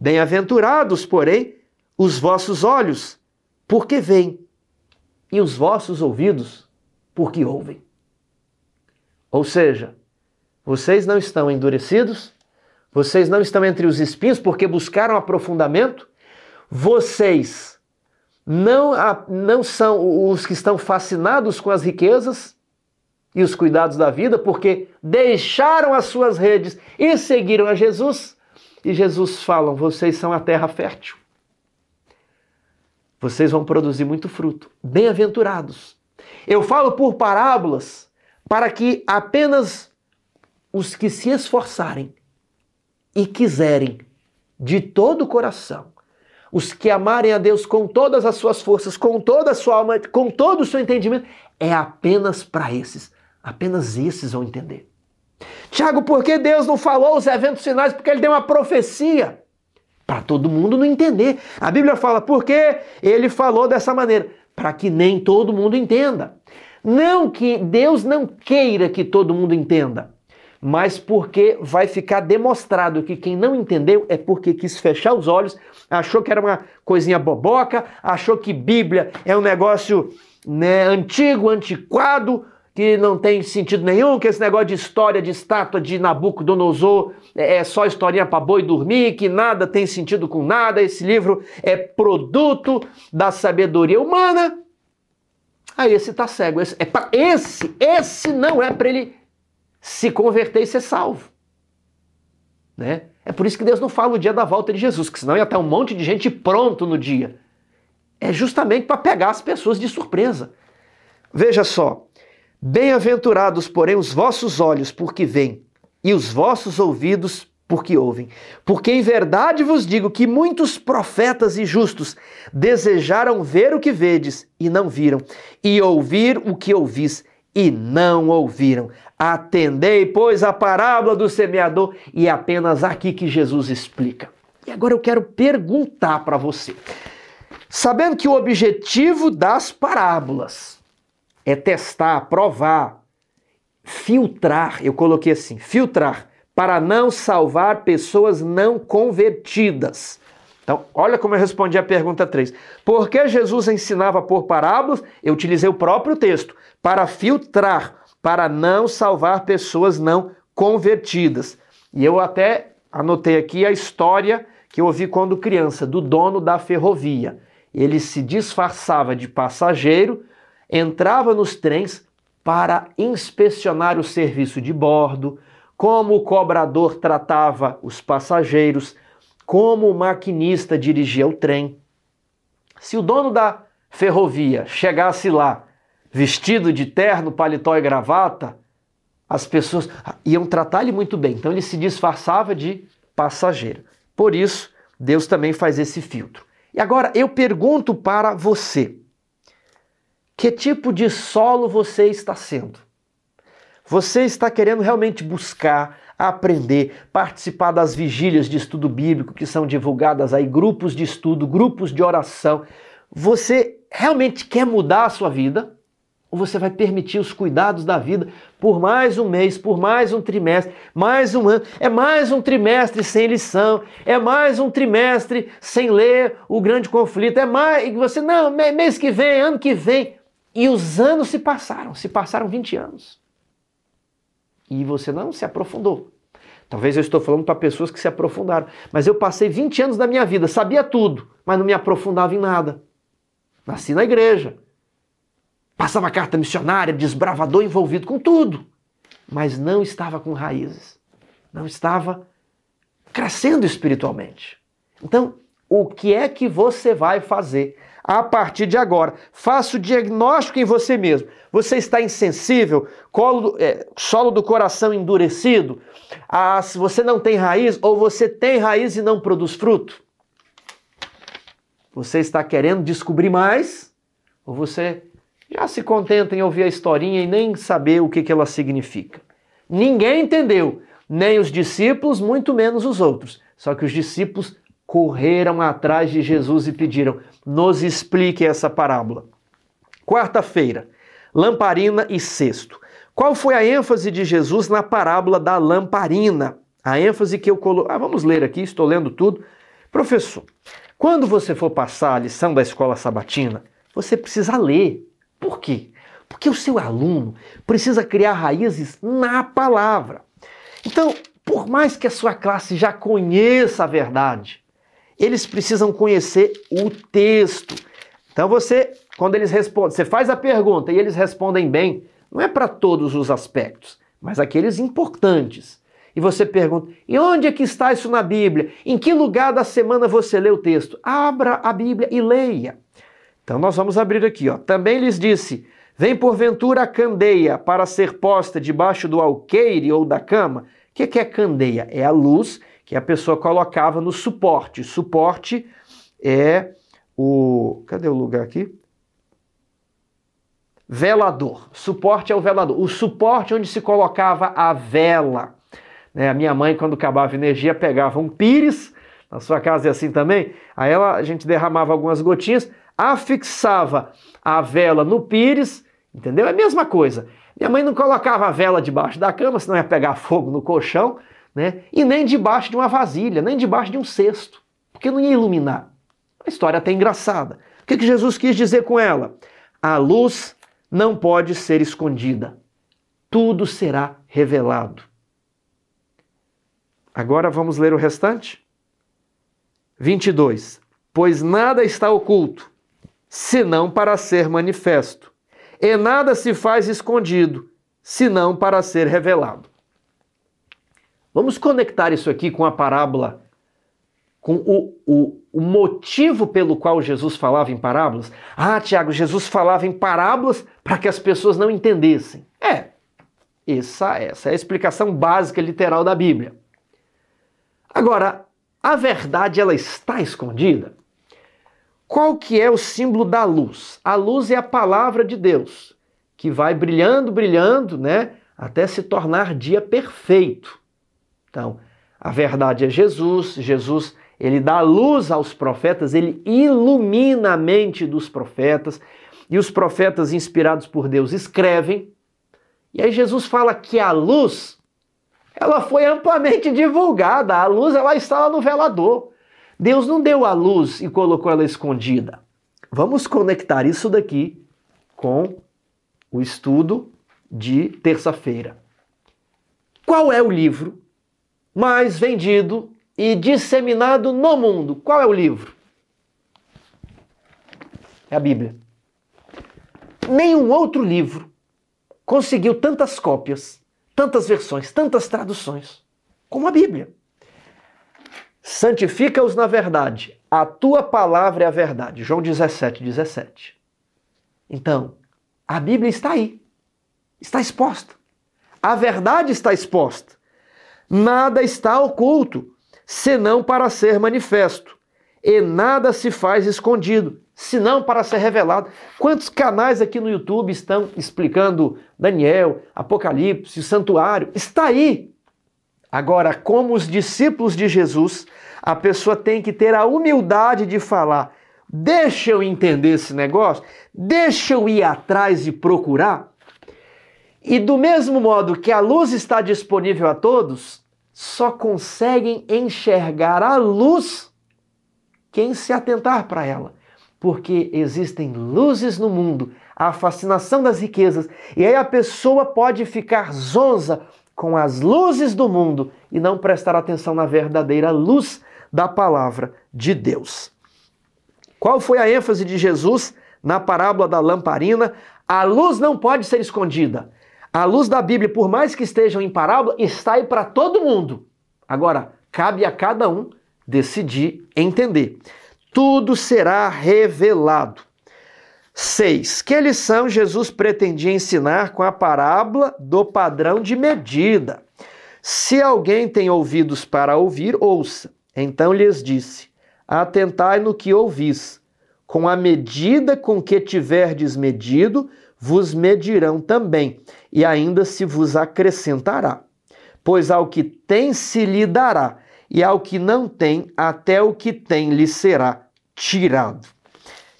Bem-aventurados, porém, os vossos olhos, porque veem, e os vossos ouvidos, porque ouvem. Ou seja, vocês não estão endurecidos, vocês não estão entre os espinhos porque buscaram aprofundamento, vocês não são os que estão fascinados com as riquezas e os cuidados da vida porque deixaram as suas redes e seguiram a Jesus. E Jesus fala, vocês são a terra fértil. Vocês vão produzir muito fruto. Bem-aventurados. Eu falo por parábolas para que apenas os que se esforçarem e quiserem de todo o coração, os que amarem a Deus com todas as suas forças, com toda a sua alma, com todo o seu entendimento, é apenas para esses. Apenas esses vão entender. Tiago, por que Deus não falou os eventos finais? Porque ele deu uma profecia. Para todo mundo não entender. A Bíblia fala, por que ele falou dessa maneira? Para que nem todo mundo entenda. Não que Deus não queira que todo mundo entenda, mas porque vai ficar demonstrado que quem não entendeu é porque quis fechar os olhos, achou que era uma coisinha boboca, achou que Bíblia é um negócio antigo, antiquado, que não tem sentido nenhum, que esse negócio de história de estátua de Nabucodonosor é só historinha para boi dormir, que nada tem sentido com nada, esse livro é produto da sabedoria humana. Aí esse tá cego, esse não é para ele se converter e ser salvo. Né? É por isso que Deus não fala o dia da volta de Jesus, que senão ia estar um monte de gente pronto no dia. É justamente para pegar as pessoas de surpresa. Veja só, bem-aventurados, porém, os vossos olhos, porque veem, e os vossos ouvidos, porque ouvem. Porque em verdade vos digo que muitos profetas e justos desejaram ver o que vedes e não viram, e ouvir o que ouvis e não ouviram. Atendei, pois, a parábola do semeador, e é apenas aqui que Jesus explica. E agora eu quero perguntar para você, sabendo que o objetivo das parábolas é testar, provar, filtrar, eu coloquei assim, filtrar, para não salvar pessoas não convertidas. Então, olha como eu respondi a pergunta 3. Por que Jesus ensinava por parábolas? Eu utilizei o próprio texto, para filtrar, para não salvar pessoas não convertidas. E eu até anotei aqui a história que eu ouvi quando criança, do dono da ferrovia. Ele se disfarçava de passageiro, entrava nos trens para inspecionar o serviço de bordo, como o cobrador tratava os passageiros, como o maquinista dirigia o trem. Se o dono da ferrovia chegasse lá vestido de terno, paletó e gravata, as pessoas iam tratar ele muito bem. Então ele se disfarçava de passageiro. Por isso, Deus também faz esse filtro. E agora eu pergunto para você, que tipo de solo você está sendo? Você está querendo realmente buscar, aprender, participar das vigílias de estudo bíblico que são divulgadas aí, grupos de estudo, grupos de oração. Você realmente quer mudar a sua vida? Ou você vai permitir os cuidados da vida por mais um mês, por mais um trimestre, mais um ano? É mais um trimestre sem lição, é mais um trimestre sem ler o grande conflito, é mais... E você, mês que vem, ano que vem. E os anos se passaram 20 anos. e você não se aprofundou. Talvez eu estou falando para pessoas que se aprofundaram, mas eu passei 20 anos da minha vida, sabia tudo, mas não me aprofundava em nada. Nasci na igreja, passava carta missionária, desbravador, envolvido com tudo, mas não estava com raízes, não estava crescendo espiritualmente. Então, o que é que você vai fazer a partir de agora? Faça o diagnóstico em você mesmo. Você está insensível, solo do coração endurecido, você não tem raiz ou você tem raiz e não produz fruto? Você está querendo descobrir mais ou você já se contenta em ouvir a historinha e nem saber o que ela significa? Ninguém entendeu, nem os discípulos, muito menos os outros. Só que os discípulos correram atrás de Jesus e pediram: nos explique essa parábola. Quarta-feira, lamparina e cesto. Qual foi a ênfase de Jesus na parábola da lamparina? A ênfase que eu coloquei... vamos ler aqui, estou lendo tudo. Professor, quando você for passar a lição da escola sabatina, você precisa ler. Por quê? Porque o seu aluno precisa criar raízes na palavra. Então, por mais que a sua classe já conheça a verdade, eles precisam conhecer o texto. Então quando eles respondem, você faz a pergunta e eles respondem bem, não é para todos os aspectos, mas aqueles importantes. E você pergunta: e onde é que está isso na Bíblia? Em que lugar da semana você lê o texto? Abra a Bíblia e leia. Então nós vamos abrir aqui, ó. Também lhes disse: vem porventura a candeia para ser posta debaixo do alqueire ou da cama? O que é candeia? É a luz que a pessoa colocava no suporte. Suporte é o... cadê o lugar aqui? Velador. Suporte é o velador. O suporte onde se colocava a vela. A minha mãe, quando acabava a energia, pegava um pires, na sua casa é assim também, aí a gente derramava algumas gotinhas, afixava a vela no pires, entendeu? É a mesma coisa. Minha mãe não colocava a vela debaixo da cama, senão ia pegar fogo no colchão, né? E nem debaixo de uma vasilha, nem debaixo de um cesto, porque não ia iluminar. A história até engraçada. O que Jesus quis dizer com ela? A luz não pode ser escondida. Tudo será revelado. Agora vamos ler o restante? 22. Pois nada está oculto, senão para ser manifesto, e nada se faz escondido, senão para ser revelado. Vamos conectar isso aqui com a parábola, com o motivo pelo qual Jesus falava em parábolas. Tiago, Jesus falava em parábolas para que as pessoas não entendessem. Essa é a explicação básica literal da Bíblia. Agora, a verdade, ela está escondida? Qual que é o símbolo da luz? A luz é a palavra de Deus, que vai brilhando, brilhando, né, até se tornar dia perfeito. Então, a verdade é Jesus. Jesus, ele dá luz aos profetas, ele ilumina a mente dos profetas, e os profetas inspirados por Deus escrevem. E aí Jesus fala que a luz, ela foi amplamente divulgada. A luz, ela está lá no velador. Deus não deu a luz e colocou ela escondida. Vamos conectar isso daqui com o estudo de terça-feira. Qual é o livro mais vendido e disseminado no mundo? Qual é o livro? É a Bíblia. Nenhum outro livro conseguiu tantas cópias, tantas versões, tantas traduções como a Bíblia. Santifica-os na verdade. A tua palavra é a verdade. João 17:17. Então, a Bíblia está aí. Está exposta. A verdade está exposta. Nada está oculto, senão para ser manifesto. E nada se faz escondido, senão para ser revelado. Quantos canais aqui no YouTube estão explicando Daniel, Apocalipse, o santuário? Está aí. Agora, como os discípulos de Jesus, a pessoa tem que ter a humildade de falar: deixa eu entender esse negócio, deixa eu ir atrás e procurar. E do mesmo modo que a luz está disponível a todos, só conseguem enxergar a luz quem se atentar para ela. Porque existem luzes no mundo, a fascinação das riquezas, e aí a pessoa pode ficar zonza com as luzes do mundo e não prestar atenção na verdadeira luz da palavra de Deus. Qual foi a ênfase de Jesus na parábola da lamparina? A luz não pode ser escondida. A luz da Bíblia, por mais que estejam em parábola, está aí para todo mundo. Agora, cabe a cada um decidir entender. Tudo será revelado. 6. Que lição Jesus pretendia ensinar com a parábola do padrão de medida? Se alguém tem ouvidos para ouvir, ouça. Então lhes disse: atentai no que ouvis. Com a medida com que tiverdes medido, vos medirão também, e ainda se vos acrescentará. Pois ao que tem se lhe dará, e ao que não tem, até o que tem lhe será tirado.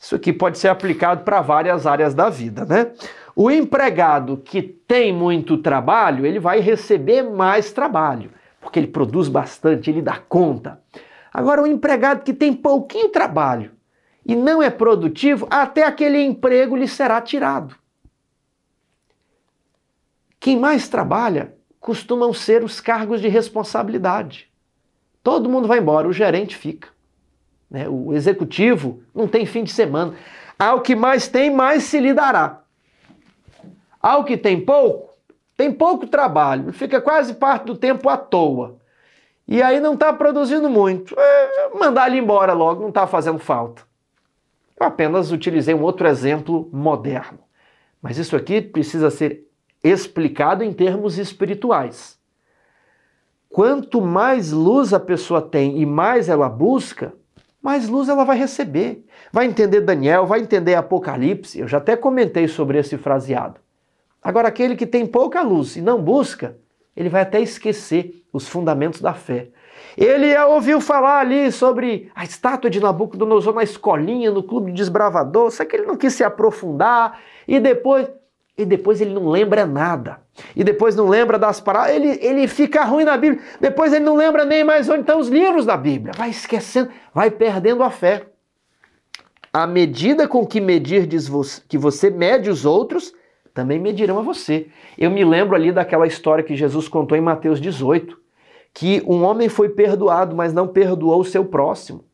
Isso aqui pode ser aplicado para várias áreas da vida, né? O empregado que tem muito trabalho, ele vai receber mais trabalho, porque ele produz bastante, ele dá conta. Agora, o empregado que tem pouquinho trabalho e não é produtivo, até aquele emprego lhe será tirado. Quem mais trabalha costumam ser os cargos de responsabilidade. Todo mundo vai embora, o gerente fica. O executivo não tem fim de semana. Ao que mais tem, mais se lhe dará. Ao que tem pouco trabalho, fica quase parte do tempo à toa. E aí não está produzindo muito. Mandar ele embora logo, não está fazendo falta. Eu apenas utilizei um outro exemplo moderno. Mas isso aqui precisa ser explicado em termos espirituais. Quanto mais luz a pessoa tem e mais ela busca, mais luz ela vai receber. Vai entender Daniel, vai entender Apocalipse. Eu já até comentei sobre esse fraseado. Agora, aquele que tem pouca luz e não busca, ele vai até esquecer os fundamentos da fé. Ele ouviu falar ali sobre a estátua de Nabucodonosor na escolinha, no clube de desbravador, só que ele não quis se aprofundar e depois ele não lembra nada. E depois não lembra das palavras, ele fica ruim na Bíblia. Depois ele não lembra nem mais onde estão os livros da Bíblia. Vai esquecendo, vai perdendo a fé. À medida com que que você mede os outros, também medirão a você. Eu me lembro ali daquela história que Jesus contou em Mateus 18, que um homem foi perdoado, mas não perdoou o seu próximo.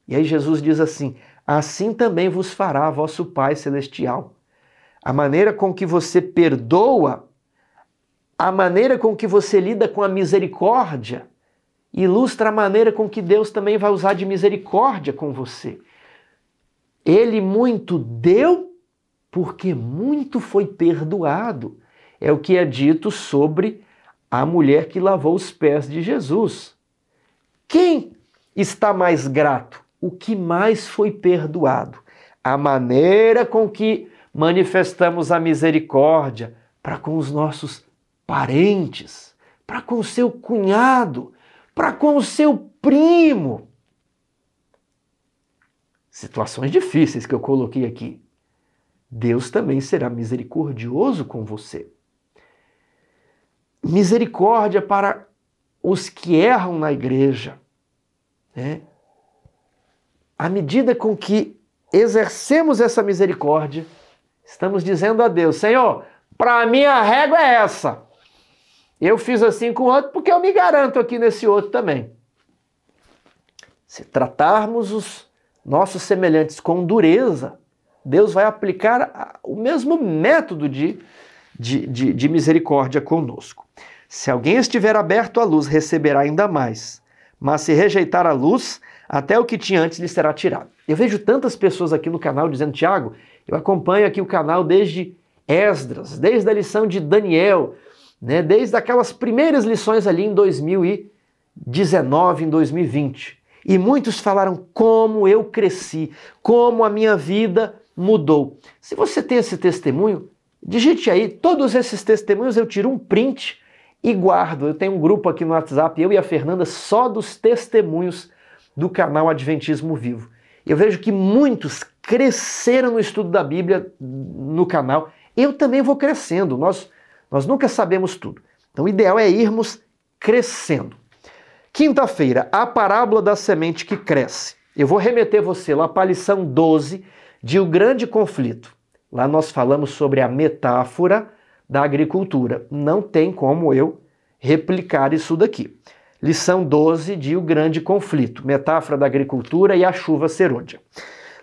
E aí Jesus diz assim: assim também vos fará vosso Pai Celestial. A maneira com que você perdoa, a maneira com que você lida com a misericórdia, ilustra a maneira com que Deus também vai usar de misericórdia com você. Ele muito deu, porque muito foi perdoado. É o que é dito sobre a mulher que lavou os pés de Jesus. Quem está mais grato? O que mais foi perdoado. A maneira com que manifestamos a misericórdia para com os nossos parentes, para com o seu cunhado, para com o seu primo. Situações difíceis que eu coloquei aqui. Deus também será misericordioso com você. Misericórdia para os que erram na igreja. À medida com que exercemos essa misericórdia, estamos dizendo a Deus: Senhor, para mim a régua é essa. Eu fiz assim com o outro porque eu me garanto aqui nesse outro também. Se tratarmos os nossos semelhantes com dureza, Deus vai aplicar o mesmo método de misericórdia conosco. Se alguém estiver aberto à luz, receberá ainda mais. Mas se rejeitar a luz, até o que tinha antes lhe será tirado. Eu vejo tantas pessoas aqui no canal dizendo: Tiago, eu acompanho aqui o canal desde Esdras, desde a lição de Daniel, desde aquelas primeiras lições ali em 2019, em 2020. E muitos falaram como eu cresci, como a minha vida mudou. Se você tem esse testemunho, digite aí, todos esses testemunhos eu tiro um print e guardo. Eu tenho um grupo aqui no WhatsApp, eu e a Fernanda, só dos testemunhos do canal Adventismo Vivo. Eu vejo que muitos cresceram no estudo da Bíblia no canal. Eu também vou crescendo, nós nunca sabemos tudo. Então o ideal é irmos crescendo. Quinta-feira, a parábola da semente que cresce. Eu vou remeter você lá para a lição 12 de O Grande Conflito. Lá nós falamos sobre a metáfora da agricultura. Não tem como eu replicar isso daqui. Lição 12 de O Grande Conflito, metáfora da agricultura e a chuva serôdia.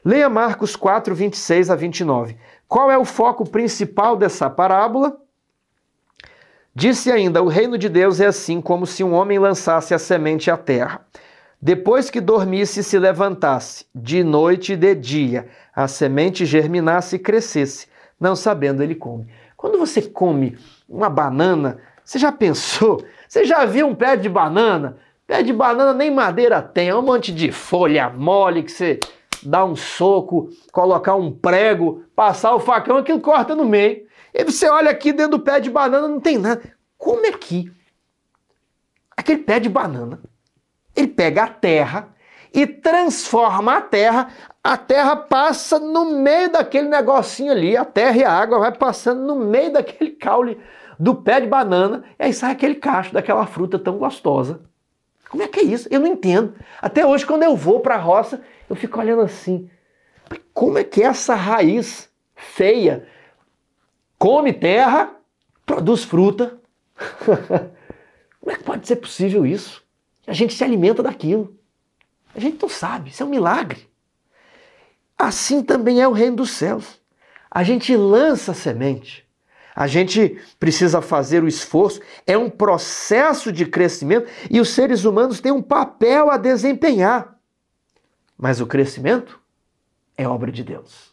Leia Marcos 4, 26 a 29. Qual é o foco principal dessa parábola? Disse ainda, o reino de Deus é assim como se um homem lançasse a semente à terra. Depois que dormisse e se levantasse, de noite e de dia, a semente germinasse e crescesse, não sabendo ele come. Quando você come uma banana, você já pensou? Você já viu um pé de banana? Pé de banana nem madeira tem, é um monte de folha mole que você dá um soco, colocar um prego, passar o facão, aquilo corta no meio. E você olha aqui dentro do pé de banana, não tem nada. Como é que aquele pé de banana, ele pega a terra e transforma a terra passa no meio daquele negocinho ali, a terra e a água vai passando no meio daquele caule do pé de banana, e aí sai aquele cacho daquela fruta tão gostosa. Como é que é isso? Eu não entendo. Até hoje, quando eu vou para a roça, eu fico olhando assim, como é que essa raiz feia come terra, produz fruta? Como é que pode ser possível isso? A gente se alimenta daquilo. A gente não sabe, isso é um milagre. Assim também é o reino dos céus. A gente lança a semente, a gente precisa fazer o esforço, é um processo de crescimento e os seres humanos têm um papel a desempenhar. Mas o crescimento é obra de Deus.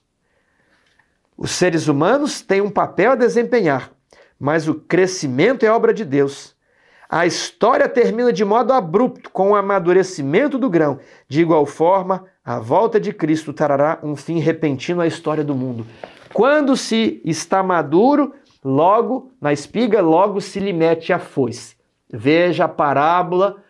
Os seres humanos têm um papel a desempenhar, mas o crescimento é obra de Deus. A história termina de modo abrupto com o amadurecimento do grão. De igual forma, a volta de Cristo trará um fim repentino à história do mundo. Quando se está maduro, logo na espiga, logo se lhe mete a foice. Veja a parábola,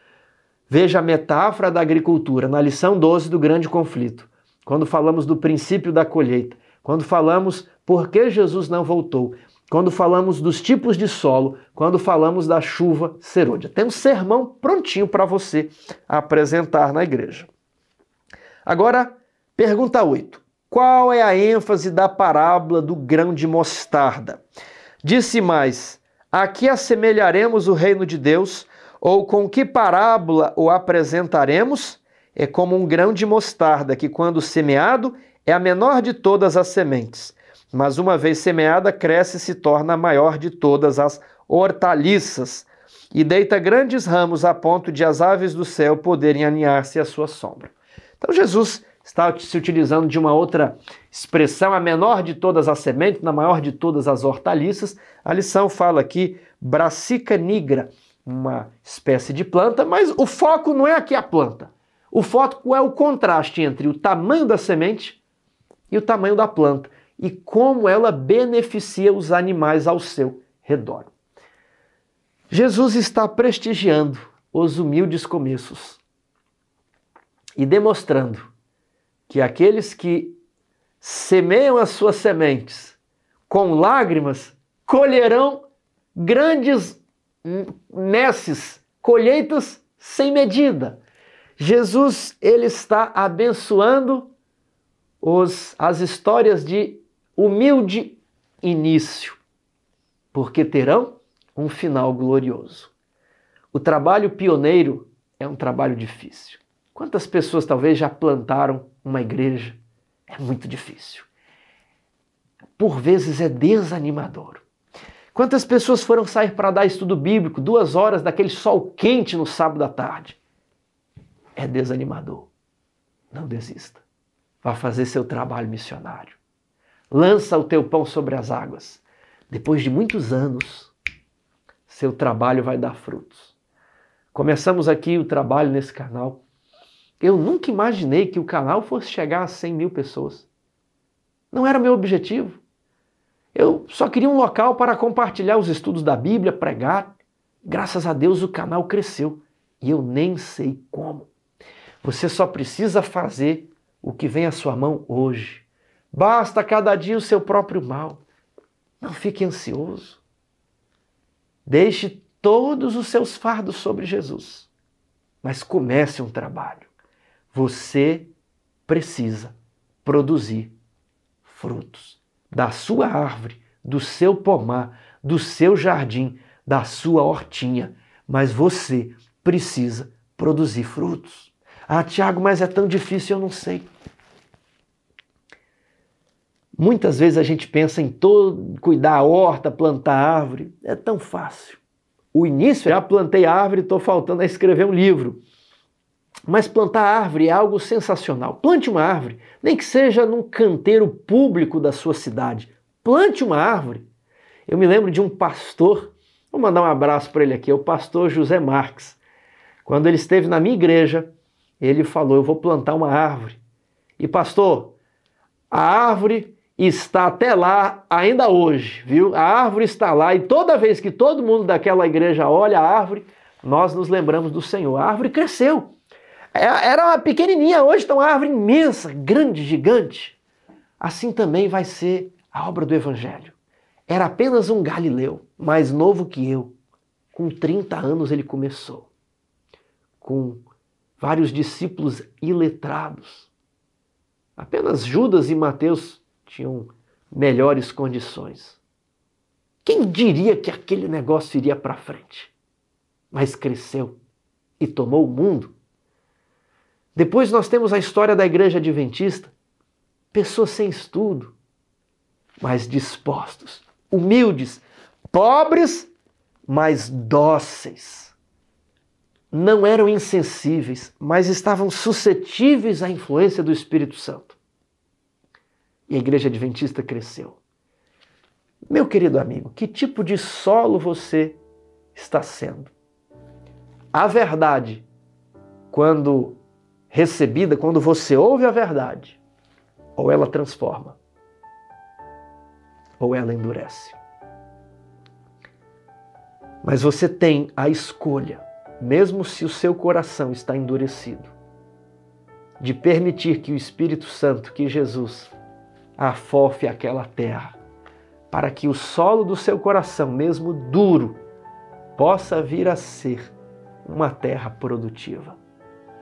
veja a metáfora da agricultura na lição 12 do Grande Conflito. Quando falamos do princípio da colheita, quando falamos por que Jesus não voltou, quando falamos dos tipos de solo, quando falamos da chuva serôdia. Tem um sermão prontinho para você apresentar na igreja. Agora, pergunta 8. Qual é a ênfase da parábola do grão de mostarda? Disse mais, a que assemelharemos o reino de Deus, ou com que parábola o apresentaremos? É como um grão de mostarda, que quando semeado é a menor de todas as sementes. Mas uma vez semeada, cresce e se torna a maior de todas as hortaliças e deita grandes ramos a ponto de as aves do céu poderem aninhar-se à sua sombra. Então Jesus está se utilizando de uma outra expressão, a menor de todas as sementes, na maior de todas as hortaliças. A lição fala aqui Brassica nigra, uma espécie de planta, mas o foco não é aqui a planta. O foco é o contraste entre o tamanho da semente e o tamanho da planta, e como ela beneficia os animais ao seu redor. Jesus está prestigiando os humildes começos e demonstrando que aqueles que semeiam as suas sementes com lágrimas colherão grandes messes, colheitas sem medida. Jesus, ele está abençoando as histórias de humilde início, porque terão um final glorioso. O trabalho pioneiro é um trabalho difícil. Quantas pessoas talvez já plantaram uma igreja? É muito difícil. Por vezes é desanimador. Quantas pessoas foram sair para dar estudo bíblico 2 horas daquele sol quente no sábado à tarde? É desanimador. Não desista. Vá fazer seu trabalho missionário. Lança o teu pão sobre as águas. Depois de muitos anos, seu trabalho vai dar frutos. Começamos aqui o trabalho nesse canal. Eu nunca imaginei que o canal fosse chegar a 100 mil pessoas. Não era meu objetivo. Eu só queria um local para compartilhar os estudos da Bíblia, pregar. Graças a Deus o canal cresceu. E eu nem sei como. Você só precisa fazer o que vem à sua mão hoje. Basta cada dia o seu próprio mal. Não fique ansioso. Deixe todos os seus fardos sobre Jesus. Mas comece um trabalho. Você precisa produzir frutos da sua árvore, do seu pomar, do seu jardim, da sua hortinha. mas você precisa produzir frutos. Ah, Tiago, mas é tão difícil, eu não sei. Muitas vezes a gente pensa em cuidar a horta, plantar árvore. É tão fácil. O início, já plantei árvore, estou faltando a escrever um livro. Mas plantar árvore é algo sensacional. Plante uma árvore, nem que seja num canteiro público da sua cidade. Plante uma árvore. Eu me lembro de um pastor, vou mandar um abraço para ele aqui, é o pastor José Marques. Quando ele esteve na minha igreja, ele falou, eu vou plantar uma árvore. E pastor, a árvore está até lá ainda hoje, viu? A árvore está lá e toda vez que todo mundo daquela igreja olha a árvore, nós nos lembramos do Senhor. A árvore cresceu. Era uma pequenininha, hoje está uma árvore imensa, grande, gigante. Assim também vai ser a obra do Evangelho. Era apenas um galileu, mais novo que eu. Com 30 anos ele começou. Com vários discípulos iletrados. Apenas Judas e Mateus tinham melhores condições. Quem diria que aquele negócio iria para frente? Mas cresceu e tomou o mundo. Depois nós temos a história da Igreja Adventista. Pessoas sem estudo, mas dispostos, humildes, pobres, mas dóceis. Não eram insensíveis, mas estavam suscetíveis à influência do Espírito Santo. E a Igreja Adventista cresceu. Meu querido amigo, que tipo de solo você está sendo? A verdade, quando recebida, quando você ouve a verdade, ou ela transforma, ou ela endurece. Mas você tem a escolha, mesmo se o seu coração está endurecido, de permitir que o Espírito Santo, que Jesus, afofe aquela terra, para que o solo do seu coração, mesmo duro, possa vir a ser uma terra produtiva.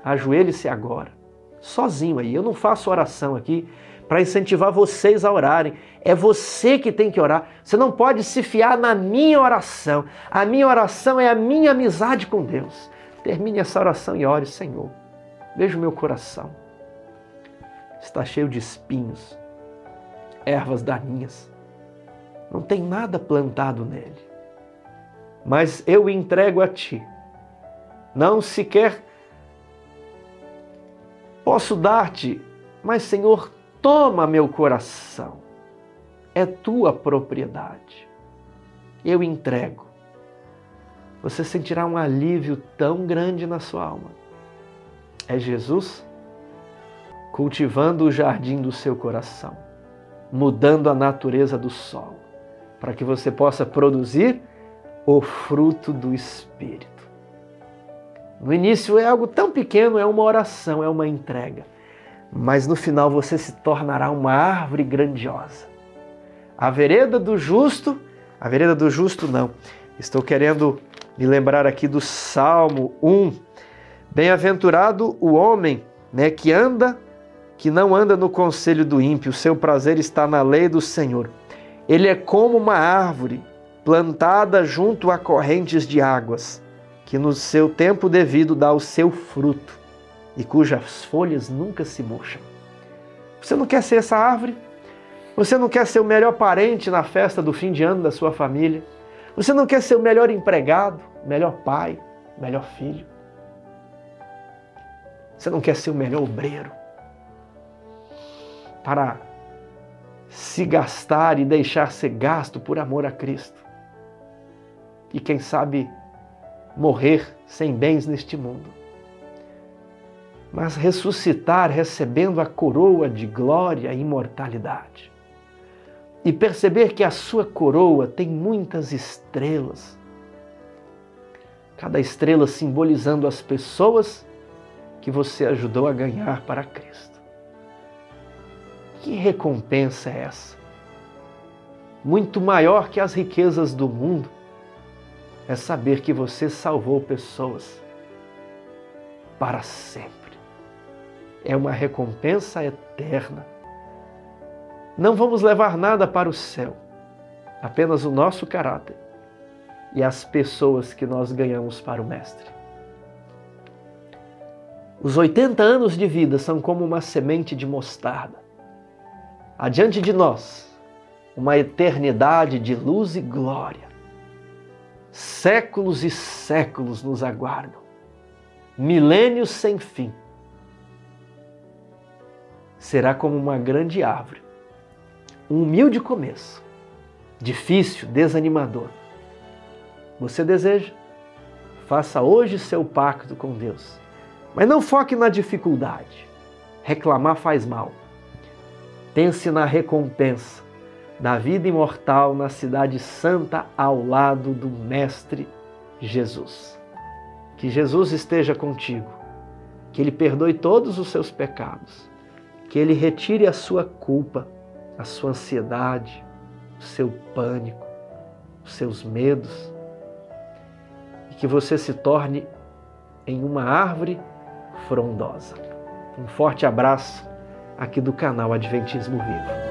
Ajoelhe-se agora, sozinho aí. Eu não faço oração aqui para incentivar vocês a orarem. É você que tem que orar. Você não pode se fiar na minha oração. A minha oração é a minha amizade com Deus. Termine essa oração e ore, Senhor. Veja o meu coração. Está cheio de espinhos, ervas daninhas. Não tem nada plantado nele. Mas eu entrego a Ti. Não sequer posso dar-te, mas Senhor, toma meu coração. É Tua propriedade. Eu entrego. Você sentirá um alívio tão grande na sua alma. É Jesus cultivando o jardim do seu coração, mudando a natureza do solo, para que você possa produzir o fruto do Espírito. No início é algo tão pequeno, é uma oração, é uma entrega. Mas no final você se tornará uma árvore grandiosa. A vereda do justo não. Estou querendo me lembrar aqui do Salmo 1. Bem-aventurado o homem, que não anda no conselho do ímpio, o seu prazer está na lei do Senhor. Ele é como uma árvore plantada junto a correntes de águas, que no seu tempo devido dá o seu fruto e cujas folhas nunca se murcham. Você não quer ser essa árvore? Você não quer ser o melhor parente na festa do fim de ano da sua família? Você não quer ser o melhor empregado, melhor pai, melhor filho? Você não quer ser o melhor obreiro? Para se gastar e deixar ser gasto por amor a Cristo. E quem sabe morrer sem bens neste mundo, mas ressuscitar recebendo a coroa de glória e imortalidade. E perceber que a sua coroa tem muitas estrelas, cada estrela simbolizando as pessoas que você ajudou a ganhar para Cristo. Que recompensa é essa? Muito maior que as riquezas do mundo, é saber que você salvou pessoas para sempre. É uma recompensa eterna. Não vamos levar nada para o céu, apenas o nosso caráter e as pessoas que nós ganhamos para o Mestre. Os 80 anos de vida são como uma semente de mostarda. Adiante de nós, uma eternidade de luz e glória. Séculos e séculos nos aguardam. Milênios sem fim. Será como uma grande árvore. Um humilde começo. Difícil, desanimador. Você deseja? Faça hoje seu pacto com Deus. Mas não foque na dificuldade. Reclamar faz mal. Pense na recompensa da vida imortal na cidade santa ao lado do Mestre Jesus. Que Jesus esteja contigo. Que Ele perdoe todos os seus pecados. Que Ele retire a sua culpa, a sua ansiedade, o seu pânico, os seus medos. E que você se torne em uma árvore frondosa. Um forte abraço aqui do canal Adventismo Vivo.